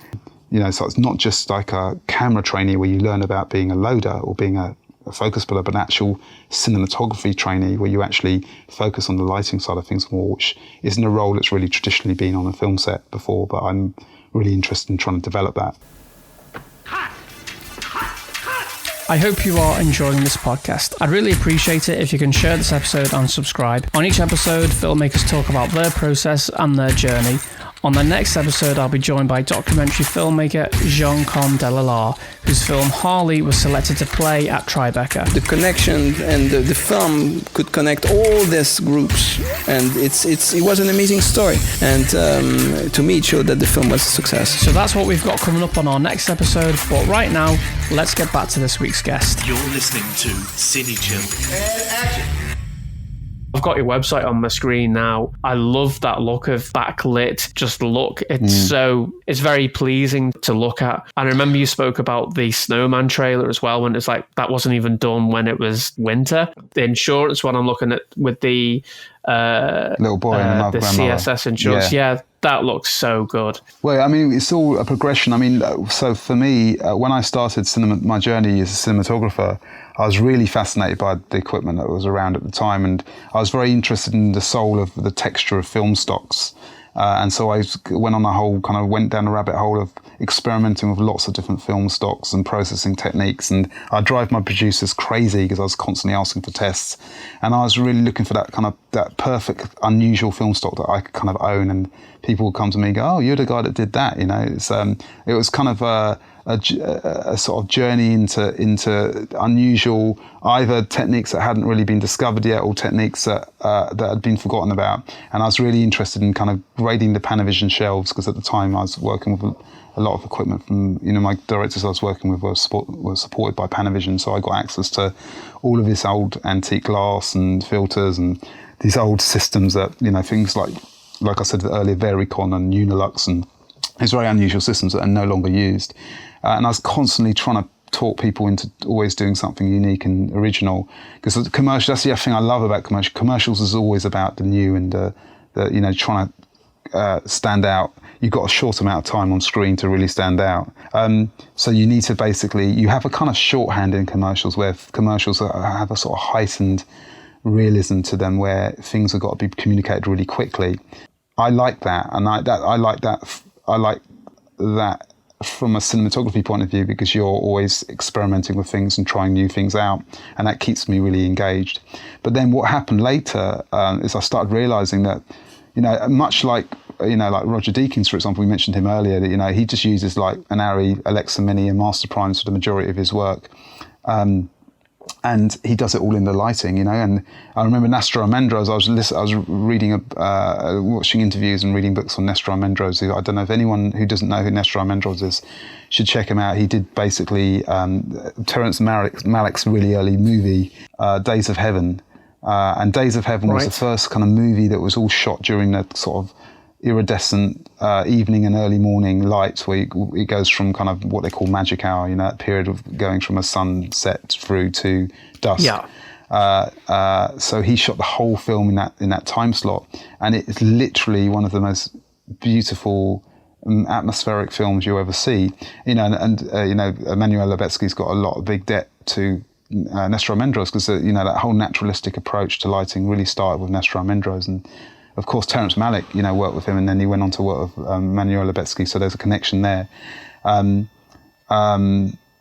Speaker 2: You know, so it's not just like a camera trainee where you learn about being a loader or being a focus puller, but an actual cinematography trainee where you actually focus on the lighting side of things more, which isn't a role that's really traditionally been on a film set before, but I'm really interested in trying to develop that.
Speaker 3: I hope you are enjoying this podcast. I'd really appreciate it if you can share this episode and subscribe. On each episode, filmmakers talk about their process and their journey. On the next episode, I'll be joined by documentary filmmaker Jean-Con Delalar, whose film Harley was selected to play at Tribeca.
Speaker 5: The connection and the film could connect all these groups, and it was an amazing story. And to me, it showed that the film was a success.
Speaker 3: So that's what we've got coming up on our next episode. But right now, let's get back to this week's guest.
Speaker 6: You're listening to Cine Chill. And action.
Speaker 4: I've got your website on my screen now. I love that look of backlit, just look. It's very pleasing to look at. And I remember you spoke about the Snowman trailer as well, when it's like, that wasn't even done when it was winter. The insurance one I'm looking at with the
Speaker 2: little boy and
Speaker 4: the CSS insurance. Yeah, that looks so good.
Speaker 2: Well, I mean, it's all a progression. I mean, so for me, when I started my journey as a cinematographer, I was really fascinated by the equipment that was around at the time, and I was very interested in the soul of the texture of film stocks. And so I went down a rabbit hole of experimenting with lots of different film stocks and processing techniques. And I drive my producers crazy because I was constantly asking for tests. And I was really looking for that perfect, unusual film stock that I could kind of own. And people would come to me and go, "Oh, you're the guy that did that." You know, it was kind of a sort of journey into unusual either techniques that hadn't really been discovered yet or techniques that had been forgotten about. And I was really interested in kind of grading the Panavision shelves, because at the time I was working with a lot of equipment from, you know, my directors I was working with were supported by Panavision, so I got access to all of this old antique glass and filters and these old systems that, you know, things like I said earlier, Varicon and Unilux, and these very unusual systems that are no longer used. And I was constantly trying to talk people into always doing something unique and original, because the commercial, that's the other thing I love about commercials is always about the new and the you know, trying to stand out. You've got a short amount of time on screen to really stand out. So you need to you have a kind of shorthand in commercials where commercials have a sort of heightened realism to them, where things have got to be communicated really quickly. I like that, and I like that from a cinematography point of view, because you're always experimenting with things and trying new things out, and that keeps me really engaged. But then what happened later is I started realizing that, you know, much like, you know, like Roger Deakins, for example, we mentioned him earlier, that, you know, he just uses like an Arri, Alexa Mini and Master Primes for the majority of his work. And he does it all in the lighting, you know. And I remember Nestor Almendros. I was reading, watching interviews and reading books on Nestor Almendros. I don't know if anyone who doesn't know who Nestor Almendros is should check him out. He did basically Terrence Malick's really early movie, Days of Heaven. And Days of Heaven was the first kind of movie that was all shot during the sort of iridescent evening and early morning lights, where it goes from kind of what they call magic hour, you know, that period of going from a sunset through to dusk. Yeah. So he shot the whole film in that time slot, and it's literally one of the most beautiful atmospheric films you'll ever see. You know, and you know, Emmanuel Lubezki's got a lot of big debt to Nestor Almendros, because that whole naturalistic approach to lighting really started with Nestor Almendros, and of course Terence Malick worked with him, and then he went on to work with Manuel Lubetsky, so there's a connection there.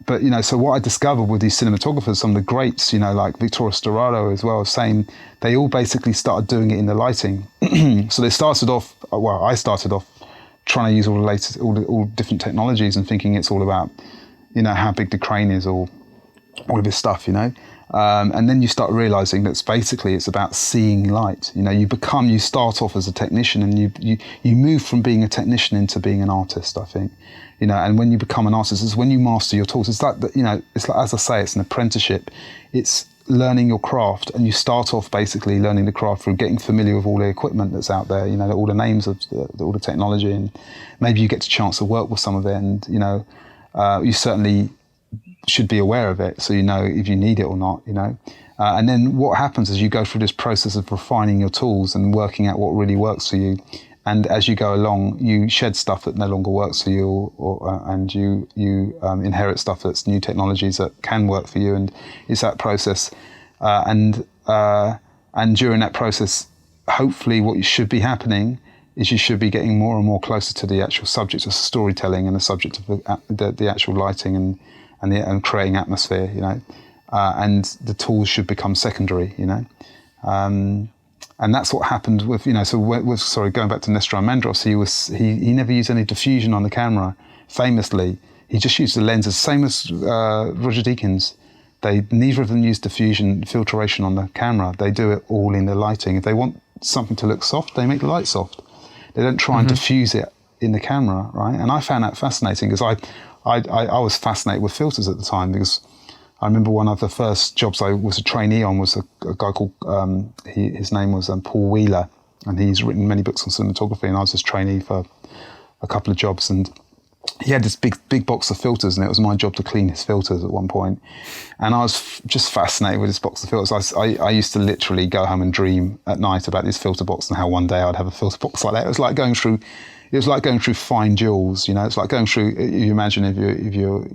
Speaker 2: But so what I discovered with these cinematographers, some of the greats, like Vittorio Storaro as well, saying they all basically started doing it in the lighting. So they started off. Well, I started off trying to use all the latest, all different technologies, and thinking it's all about, how big the crane is, or all of this stuff, and then you start realizing that it's about seeing light. You start off as a technician, and you move from being a technician into being an artist, I think. And when you become an artist, it's when you master your tools. It's like, it's like, as I say, it's an apprenticeship. It's learning your craft, and you start off basically learning the craft through getting familiar with all the equipment that's out there, all the names of all the technology, and maybe you get a chance to work with some of it, and, you certainly should be aware of it, so if you need it or not, and then what happens is you go through this process of refining your tools and working out what really works for you. And as you go along, you shed stuff that no longer works for you, and you inherit stuff that's new technologies that can work for you. And it's that process, and during that process, hopefully, what should be happening is you should be getting more and more closer to the actual subject of storytelling and the subject of the actual lighting and creating atmosphere. And the tools should become secondary. And that's what happened with, going back to Nestor Almendros, he never used any diffusion on the camera, famously. He just used the lenses, same as Roger Deakins. Neither of them use diffusion, filtration on the camera. They do it all in the lighting. If they want something to look soft, they make the light soft. They don't try and diffuse it in the camera, right? And I found that fascinating, because I was fascinated with filters at the time, because I remember one of the first jobs I was a trainee on was a guy called, his name was Paul Wheeler, and he's written many books on cinematography, and I was his trainee for a couple of jobs, and he had this big box of filters, and it was my job to clean his filters at one point. And I was just fascinated with this box of filters. I used to literally go home and dream at night about this filter box and how one day I'd have a filter box like that. It was like going through fine jewels, It's like going through, you imagine if you're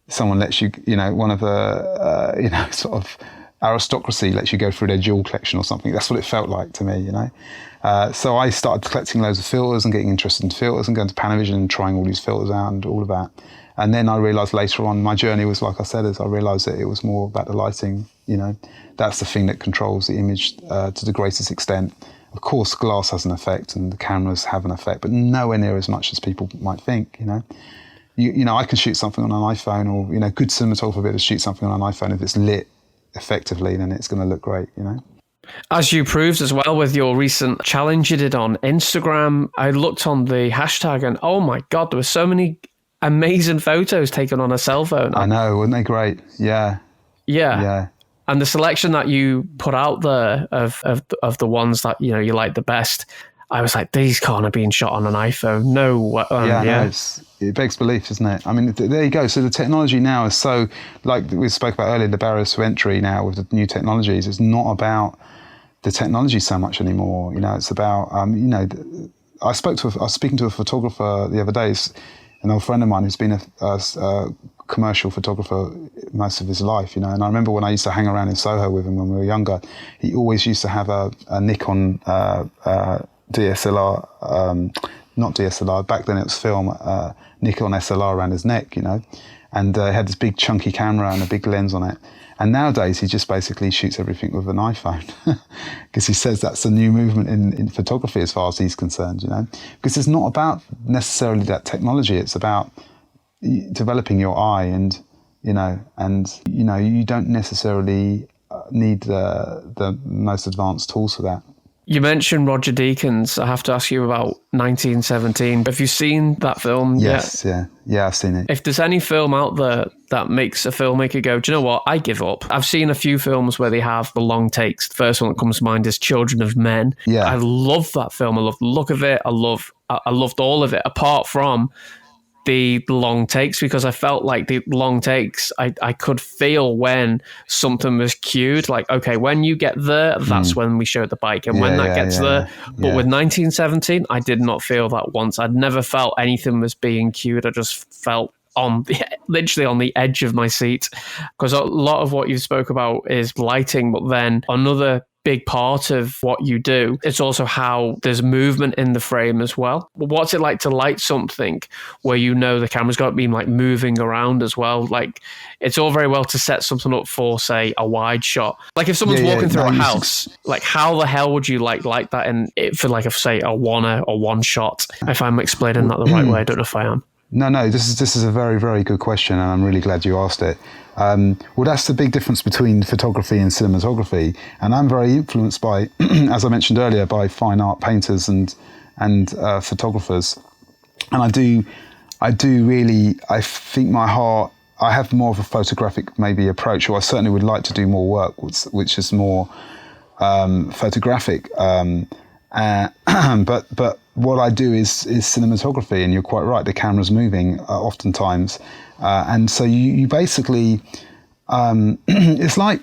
Speaker 2: someone lets you, one of the, sort of aristocracy lets you go through their jewel collection or something. That's what it felt like to me, So I started collecting loads of filters and getting interested in filters and going to Panavision and trying all these filters out and all of that. And then I realised later on, my journey was, like I said, I realised that it was more about the lighting, That's the thing that controls the image to the greatest extent. Of course, glass has an effect and the cameras have an effect, but nowhere near as much as people might think, I can shoot something on an iPhone, or, good cinematographer will be able to shoot something on an iPhone. If it's lit effectively, then it's going to look great,
Speaker 4: As you proved as well with your recent challenge you did on Instagram, I looked on the hashtag and, oh my God, there were so many amazing photos taken on a cell phone.
Speaker 2: I know, weren't they great? Yeah. And the selection that you put out there of the ones that, you like the best, I was like, these can't have been shot on an iPhone. No. No, it begs belief, doesn't it? I mean, there you go. So the technology now is so, like we spoke about earlier, the barriers to entry now with the new technologies. It's not about the technology so much anymore. It's about, I was speaking to a photographer the other day, an old friend of mine who's been a commercial photographer most of his life, And I remember when I used to hang around in Soho with him when we were younger, he always used to have a Nikon DSLR, not DSLR, back then it was film, Nikon SLR around his neck, and had this big chunky camera and a big lens on it. And nowadays he just basically shoots everything with an iPhone, because he says that's a new movement in photography as far as he's concerned, because it's not about necessarily that technology, it's about developing your eye, and you don't necessarily need the most advanced tools for that.
Speaker 4: You mentioned Roger Deakins. I have to ask you about 1917. Have you seen that film
Speaker 2: yet?
Speaker 4: Yes,
Speaker 2: yeah, I've seen it.
Speaker 4: If there's any film out there that makes a filmmaker go, do you know what, I give up. I've seen a few films where they have the long takes. The first one that comes to mind is Children of Men.
Speaker 2: Yeah.
Speaker 4: I love that film. I love the look of it. I loved all of it, apart from the long takes, because I felt like the long takes, I could feel when something was cued, like, okay, when you get there, that's when we show the bike, and when that gets there. But with 1917, I did not feel that once. I'd never felt anything was being cued. I just felt literally on the edge of my seat, because a lot of what you spoke about is lighting, but then another big part of what you do, it's also how there's movement in the frame as well. What's it like to light something where you know the camera's got to be like moving around as well? Like, it's all very well to set something up for, say, a wide shot. Like if someone's walking through a house, like how the hell would you light that in it for, like, say, a one shot? If I'm explaining that the right way, I don't know if I am.
Speaker 2: No, this is a very, very good question, and I'm really glad you asked it. Well, that's the big difference between photography and cinematography, and I'm very influenced by, as I mentioned earlier, by fine art painters and photographers, and I think I have more of a photographic maybe approach, or I certainly would like to do more work which is more photographic. But what I do is cinematography, and you're quite right. The camera's moving oftentimes, and so you basically it's like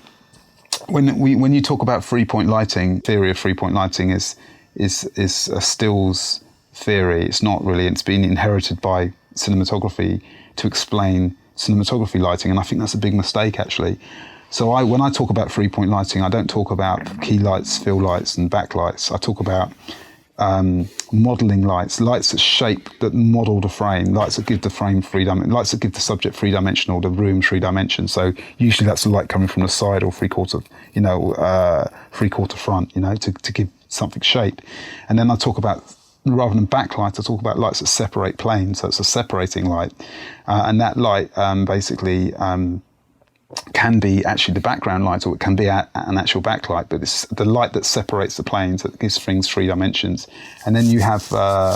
Speaker 2: when you talk about 3-point lighting. Theory of 3-point lighting is a stills theory. It's not really. It's been inherited by cinematography to explain cinematography lighting, and I think that's a big mistake actually. So when I talk about 3-point lighting, I don't talk about key lights, fill lights, and backlights. I talk about modelling lights that model the frame, lights that give the frame lights that give the subject 3-dimensional, the room 3 dimensions. So usually that's the light coming from the side or three-quarter front, to give something shape. And then I talk about, rather than backlights, I talk about lights that separate planes. So it's a separating light, and that light basically can be actually the background light, or it can be an actual backlight, but it's the light that separates the planes, that gives things 3 dimensions. And then you have the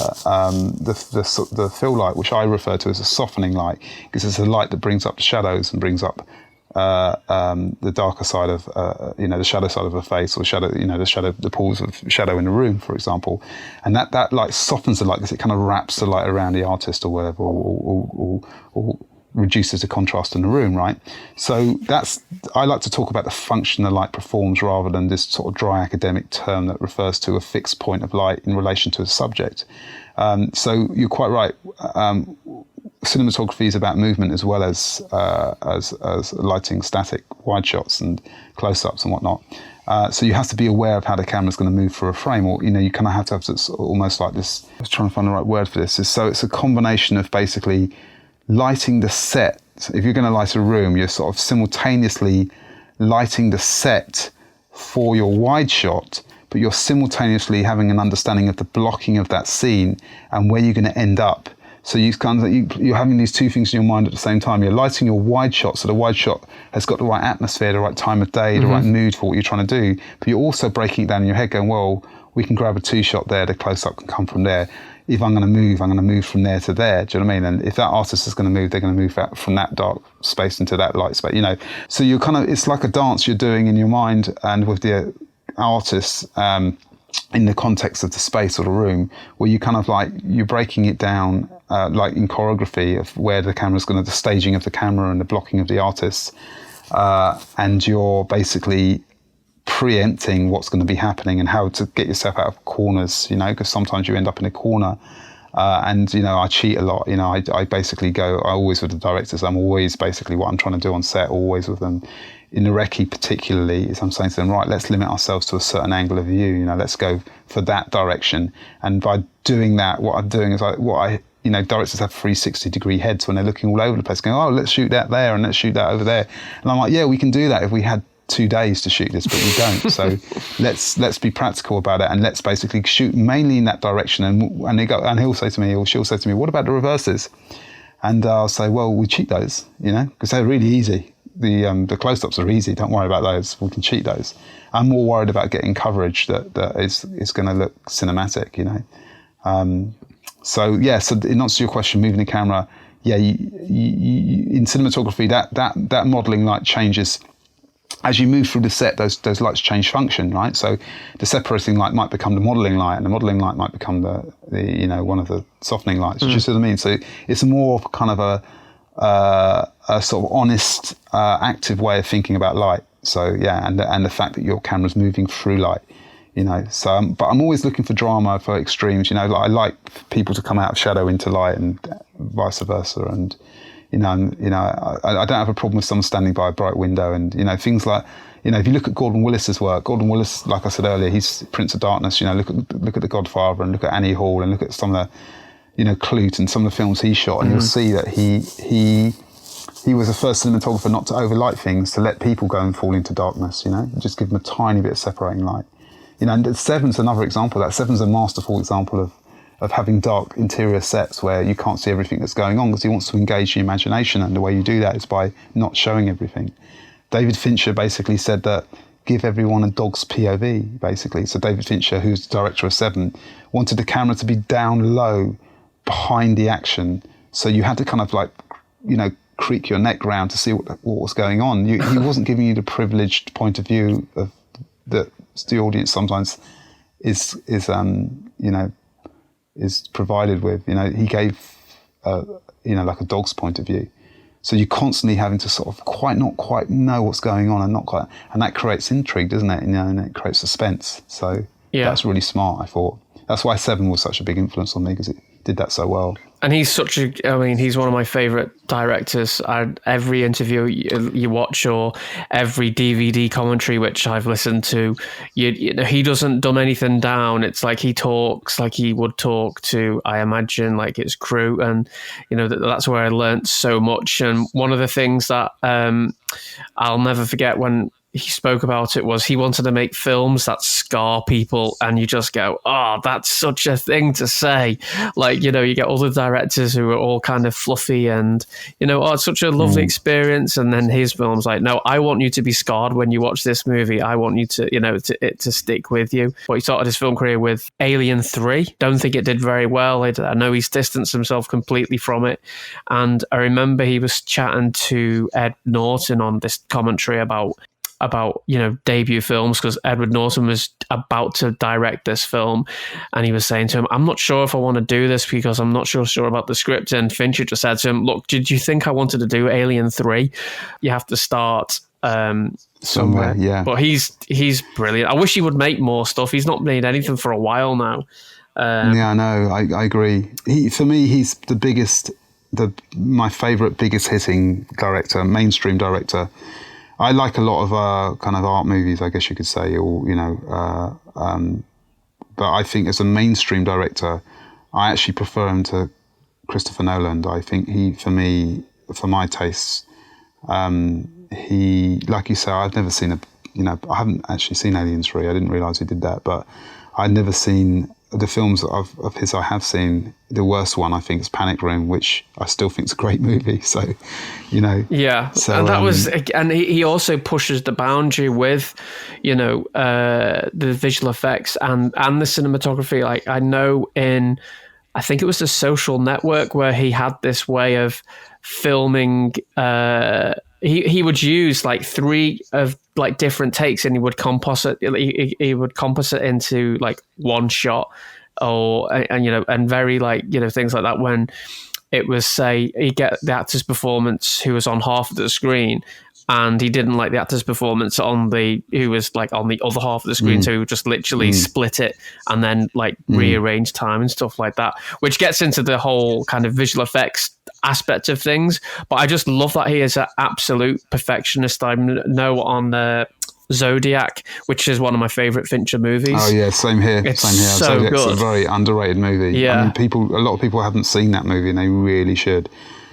Speaker 2: fill light, which I refer to as a softening light, because it's a light that brings up the shadows and brings up the darker side of the shadow side of the face, or the pools of shadow in the room, for example. And that light softens the light because it kind of wraps the light around the artist or whatever, or reduces the contrast in the room, right? So I like to talk about the function the light performs, rather than this sort of dry academic term that refers to a fixed point of light in relation to a subject. So you're quite right. Cinematography is about movement as well as lighting static wide shots and close-ups and whatnot. So you have to be aware of how the camera's going to move through a frame, or you kind of have to have this almost like this. I was trying to find the right word for this. So it's a combination of basically lighting the set. So if you're going to light a room, you're sort of simultaneously lighting the set for your wide shot, but you're simultaneously having an understanding of the blocking of that scene and where you're going to end up. So you're having these two things in your mind at the same time. You're lighting your wide shot, so the wide shot has got the right atmosphere, the right time of day, the right mood for what you're trying to do. But you're also breaking it down in your head, going, well, we can grab a 2-shot there, the close-up can come from there. If I'm going to move from there to there. Do you know what I mean? And if that artist is going to move, they're going to move out from that dark space into that light space. So you're it's like a dance you're doing in your mind and with the artist in the context of the space or the room, where you kind of you're breaking it down like in choreography of where the camera's going to, the staging of the camera and the blocking of the artists, and you're basically preempting what's going to be happening and how to get yourself out of corners, because sometimes you end up in a corner. And I cheat a lot. I basically always with the directors, I'm always basically what I'm trying to do on set, always with them. In the recce particularly, is I'm saying to them, right, let's limit ourselves to a certain angle of view, let's go for that direction. And by doing that, what I'm doing is directors have 360-degree heads when they're looking all over the place, going, oh, let's shoot that there and let's shoot that over there. And I'm like, yeah, we can do that if we had 2 days to shoot this, but we don't. So let's be practical about it, and let's basically shoot mainly in that direction. And he'll say to me, or she'll say to me, what about the reverses? And I'll say, well, we cheat those, because they're really easy. The close-ups are easy. Don't worry about those. We can cheat those. I'm more worried about getting coverage that is going to look cinematic, So in answer to your question, moving the camera, in cinematography, that modelling light changes. As you move through the set, those lights change function, right? So the separating light might become the modelling light, and the modelling light might become the one of the softening lights. Do you see what I mean? So it's more kind of a sort of honest, active way of thinking about light. So and the fact that your camera's moving through light, So, but I'm always looking for drama, for extremes. I like people to come out of shadow into light, and vice versa, and I don't have a problem with someone standing by a bright window, and things like, if you look at Gordon Willis's work, Gordon Willis, like I said earlier, he's Prince of Darkness. Look at The Godfather, and look at Annie Hall, and look at some of the, Clute and some of the films he shot, and you'll see that he was the first cinematographer not to overlight things, to let people go and fall into darkness. Just give them a tiny bit of separating light. And Seven's another example of that. Seven's a masterful example of having dark interior sets where you can't see everything that's going on, because he wants to engage the imagination, and the way you do that is by not showing everything. David Fincher basically said that give everyone a dog's POV, basically. So David Fincher, who's the director of Seven, wanted the camera to be down low behind the action, so you had to kind of creak your neck round to see what was going on. He wasn't giving you the privileged point of view of that the audience sometimes is provided with. He gave like a dog's point of view. So you're constantly having to sort of not quite know what's going on, and that creates intrigue, doesn't it? And it creates suspense. So that's really smart, I thought. That's why Seven was such a big influence on me, because it did that so well.
Speaker 4: And he's he's one of my favourite directors. Every interview you watch, or every DVD commentary which I've listened to, he doesn't dumb anything down. It's like he talks like he would talk to, I imagine, like his crew. And, that's where I learnt so much. And one of the things that I'll never forget when he spoke about it was he wanted to make films that scar people, and you just go, oh, that's such a thing to say. Like, you get other directors who are all kind of fluffy and, it's such a lovely experience. And then his film's like, no, I want you to be scarred when you watch this movie. I want you to, it to stick with you. But he started his film career with Alien 3. Don't think it did very well. I know he's distanced himself completely from it. And I remember he was chatting to Ed Norton on this commentary about debut films, because Edward Norton was about to direct this film, and he was saying to him, I'm not sure if I want to do this because I'm not sure about the script. And Fincher just said to him, look, did you think I wanted to do Alien 3? You have to start somewhere.
Speaker 2: Yeah.
Speaker 4: But he's brilliant. I wish he would make more stuff. He's not made anything for a while now.
Speaker 2: I know. I agree. For me, he's the biggest, my favourite, biggest hitting director, mainstream director. I like a lot of kind of art movies, I guess you could say, or but I think as a mainstream director, I actually prefer him to Christopher Nolan. I think he, for me, for my tastes, he, like you say, I've never seen I haven't actually seen Alien 3. I didn't realise he did that, but I'd never seen the films of his I have seen. The worst one, I think, is Panic Room, which I still think is a great movie. So,
Speaker 4: Yeah,
Speaker 2: so,
Speaker 4: and that was, and he also pushes the boundary with, the visual effects and the cinematography. Like, I know I think it was The Social Network, where he had this way of filming. He would use like 3 of like different takes, and he would composite. He would composite into like one shot, and very things like that. When it was, say, he get the actor's performance who was on half of the screen, and he didn't like the actor's performance who was like on the other half of the screen, so he would just literally split it and then like rearrange time and stuff like that, which gets into the whole kind of visual effects aspect of things. But I just love that he is an absolute perfectionist. I know on Zodiac, which is one of my favorite Fincher movies.
Speaker 2: Oh yeah, same here.
Speaker 4: It's
Speaker 2: same here.
Speaker 4: so
Speaker 2: Zodiac's
Speaker 4: good.
Speaker 2: a very underrated movie.
Speaker 4: Yeah.
Speaker 2: I mean, a lot of people haven't seen that movie, and they really should.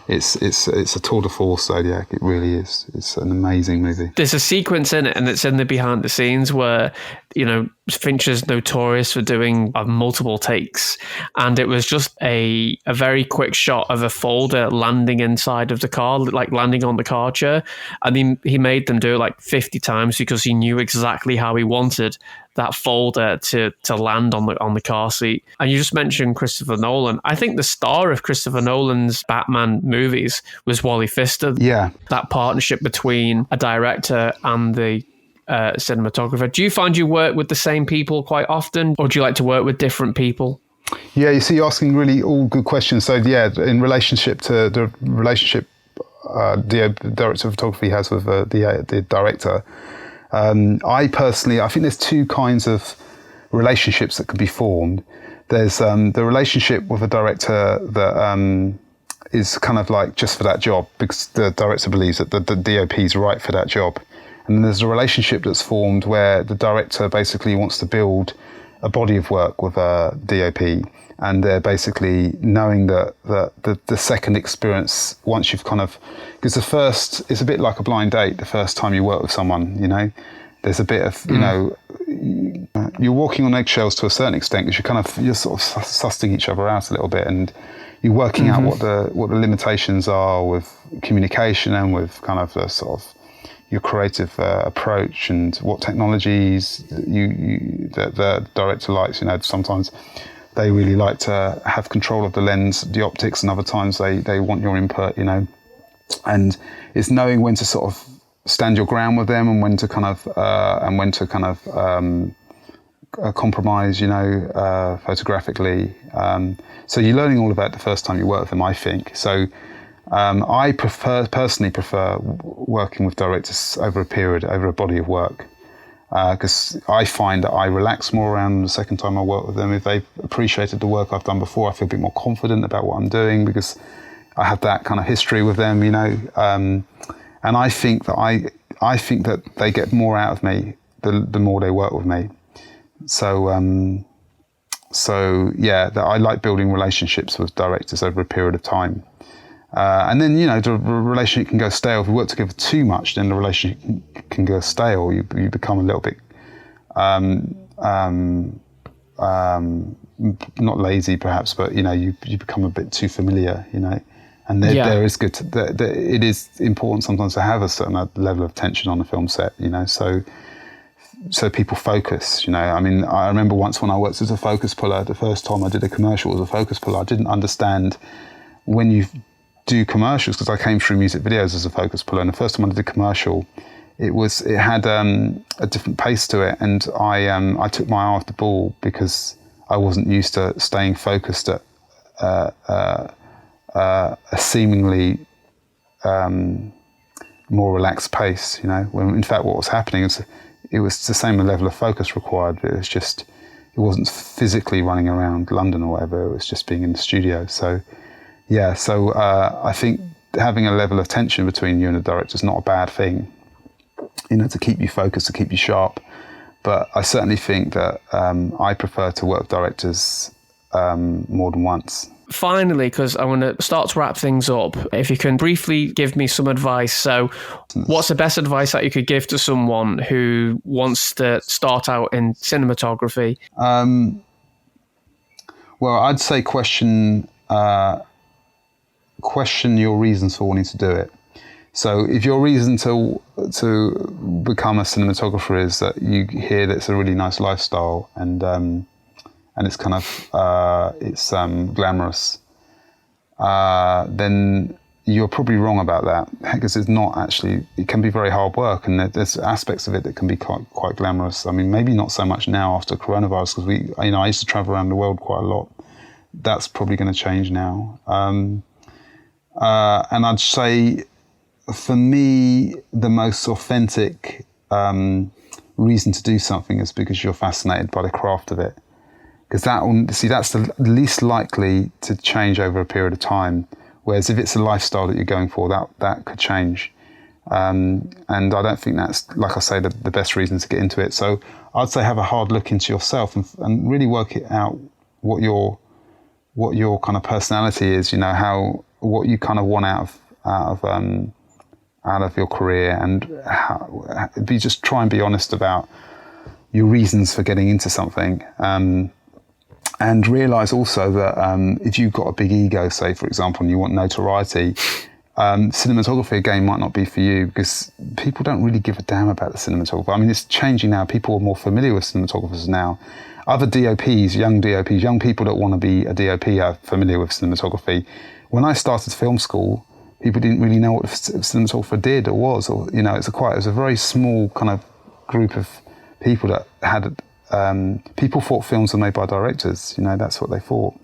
Speaker 2: It's a tour de force, Zodiac. It really is. It's an amazing movie.
Speaker 4: There's a sequence in it, and it's in the behind the scenes where, Fincher's notorious for doing multiple takes, and it was just a very quick shot of a folder landing inside of the car, like landing on the car chair, and he made them do it like 50 times because he knew exactly how he wanted that folder to land on the car seat. And you just mentioned Christopher Nolan. I think the star of Christopher Nolan's Batman movies was Wally Pfister.
Speaker 2: Yeah.
Speaker 4: That partnership between a director and the cinematographer. Do you find you work with the same people quite often, or do you like to work with different people?
Speaker 2: Yeah, you see, you're asking really all good questions. So yeah, in relationship to the relationship the director of photography has with the director, I think there's 2 kinds of relationships that can be formed. There's the relationship with a director that is kind of like just for that job, because the director believes that the DOP is right for that job. And there's a relationship that's formed where the director basically wants to build a body of work with a DOP, and they're basically knowing that the second experience, once you've kind of, because the first, it's a bit like a blind date, the first time you work with someone, you know, there's a bit of, you know, you're walking on eggshells to a certain extent, because you're sort of sussing each other out a little bit, and you're working out what the limitations are with communication and with kind of the sort of your creative approach, and what technologies that the director likes. You know, sometimes they really like to have control of the lens, the optics, and other times they want your input, you know. And it's knowing when to sort of stand your ground with them, and when to kind of compromise, you know, photographically. So you're learning all about the first time you work with them, I think. So I personally prefer working with directors over a body of work, because I find that I relax more around the second time I work with them. If they've appreciated the work I've done before, I feel a bit more confident about what I'm doing, because I have that kind of history with them, you know. And I think that they get more out of me the more they work with me. So yeah, that I like building relationships with directors over a period of time. And then, you know, the relationship can go stale. If we work together too much, then the relationship can go stale. You become a little bit, not lazy perhaps, but, you know, you become a bit too familiar, you know. And there is good, it is important sometimes to have a certain level of tension on a film set, you know, so people focus, you know. I mean, I remember once when I worked as a focus puller, the first time I did a commercial as a focus puller, I didn't understand when you do commercials, because I came through music videos as a focus puller, and the first time I did a commercial, it had a different pace to it, and I took my eye off the ball because I wasn't used to staying focused at a seemingly more relaxed pace, you know, when in fact what was happening is it was the same level of focus required, but it wasn't physically running around London or whatever, it was just being in the studio. So yeah, I think having a level of tension between you and the director is not a bad thing, you know, to keep you focused, to keep you sharp. But I certainly think that I prefer to work with directors more than once.
Speaker 3: Finally, because I want to start to wrap things up, if you can briefly give me some advice. So what's the best advice that you could give to someone who wants to start out in cinematography?
Speaker 2: Well, I'd say question your reasons for wanting to do it. So if your reason to become a cinematographer is that you hear that it's a really nice lifestyle and it's kind of it's glamorous, then you're probably wrong about that, because it's not actually. It can be very hard work, and there's aspects of it that can be quite glamorous. I mean, maybe not so much now after coronavirus, because I used to travel around the world quite a lot. That's probably going to change now. And I'd say, for me, the most authentic reason to do something is because you're fascinated by the craft of it. Because that's the least likely to change over a period of time. Whereas if it's a lifestyle that you're going for, that could change. And I don't think that's, like I say, the best reason to get into it. So I'd say have a hard look into yourself and really work it out what your kind of personality is. You know, what you kind of want out of your career, and just try and be honest about your reasons for getting into something. And realise also that if you've got a big ego, say for example, and you want notoriety, cinematography again might not be for you, because people don't really give a damn about the cinematographer. I mean, it's changing now. People are more familiar with cinematographers now. Other DOPs, young people that want to be a DOP are familiar with cinematography. When I started film school, people didn't really know what a cinematographer did or was, or, you know, it was a very small kind of group of people that had. People thought films were made by directors. You know, that's what they thought.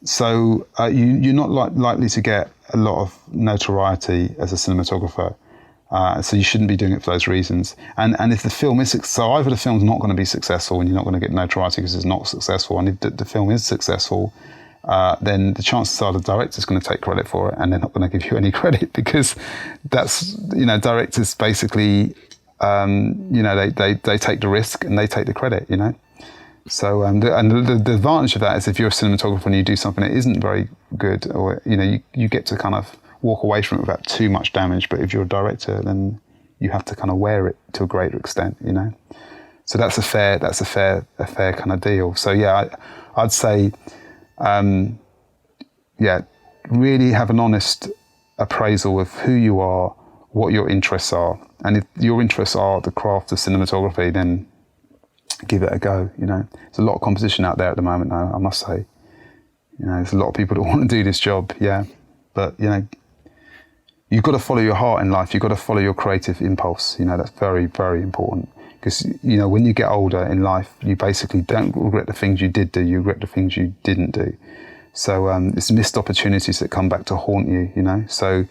Speaker 2: So you're not likely to get a lot of notoriety as a cinematographer. So you shouldn't be doing it for those reasons. And if the film is so, either the film's not going to be successful and you're not going to get notoriety because it's not successful, and if the film is successful, then the chances are the director's going to take credit for it, and they're not going to give you any credit, because that's, directors basically, they take the risk and they take the credit, So, the advantage of that is if you're a cinematographer and you do something that isn't very good, or, you get to kind of walk away from it without too much damage. But if you're a director, then you have to kind of wear it to a greater extent, So that's a fair kind of deal. So yeah, I'd say, really have an honest appraisal of who you are, what your interests are. And if your interests are the craft of cinematography, then give it a go, There's a lot of competition out there at the moment now, I must say. There's a lot of people that want to do this job, but, you've got to follow your heart in life. You've got to follow your creative impulse. That's very, very important. Because, when you get older in life, you basically don't regret the things you did do, you regret the things you didn't do. So it's missed opportunities that come back to haunt you, So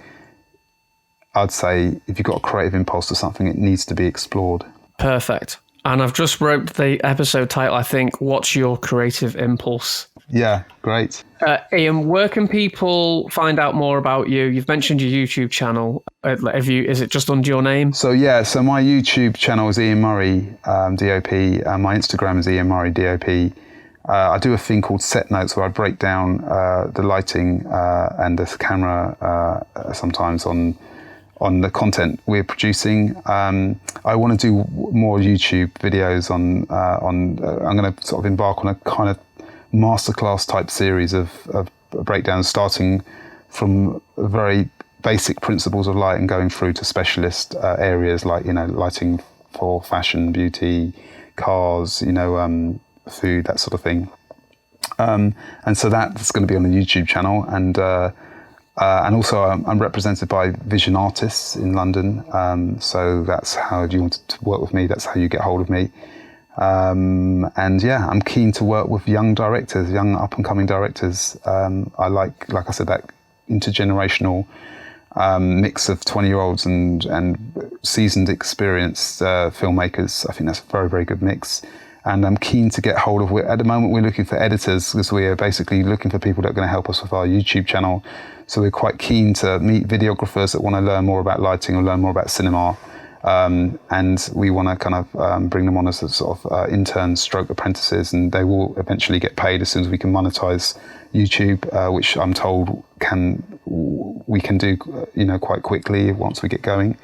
Speaker 2: I'd say if you've got a creative impulse to something, it needs to be explored.
Speaker 4: Perfect. And I've just wrote the episode title, I think, What's Your Creative Impulse?
Speaker 2: Yeah, great.
Speaker 4: Ian, where can people find out more about you? You've mentioned your YouTube channel. Is it just under your name?
Speaker 2: So my YouTube channel is Ian Murray, DOP. My Instagram is Ian Murray, DOP. I do a thing called Set Notes, where I break down the lighting and the camera sometimes on the content we're producing. I want to do more YouTube videos on I'm going to sort of embark on a kind of masterclass type series of breakdowns, starting from very basic principles of light and going through to specialist areas like, lighting for fashion, beauty, cars, food, that sort of thing. And so that's going to be on the YouTube channel. And also I'm represented by Vision Artists in London. So that's how, if you want to work with me, that's how you get hold of me. I'm keen to work with young directors, young up and coming directors. I like I said, that intergenerational mix of 20-year-olds and seasoned, experienced filmmakers. I think that's a very, very good mix. And I'm keen to get hold of, at the moment we're looking for editors, because we are basically looking for people that are going to help us with our YouTube channel. So we're quite keen to meet videographers that want to learn more about lighting or learn more about cinema. And we want to kind of bring them on as a sort of interns stroke apprentices, and they will eventually get paid as soon as we can monetize YouTube, which I'm told we can do quite quickly once we get going.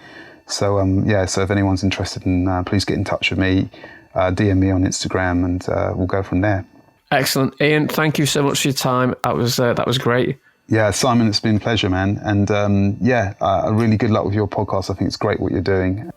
Speaker 2: So so if anyone's interested, please get in touch with me, DM me on Instagram, and we'll go from there.
Speaker 4: Excellent. Ian, thank you so much for your time. That was great.
Speaker 2: Yeah, Simon, it's been a pleasure, man. And really good luck with your podcast. I think it's great what you're doing.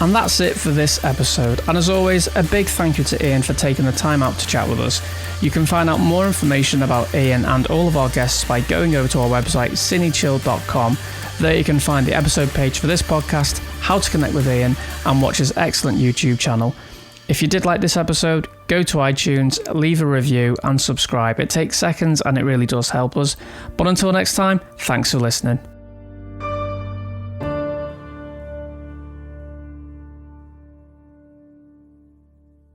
Speaker 3: And that's it for this episode. And as always, a big thank you to Ian for taking the time out to chat with us. You can find out more information about Ian and all of our guests by going over to our website, cinechill.com. There you can find the episode page for this podcast, how to connect with Ian, and watch his excellent YouTube channel. If you did like this episode, go to iTunes, leave a review and subscribe. It takes seconds and it really does help us. But until next time, thanks for listening.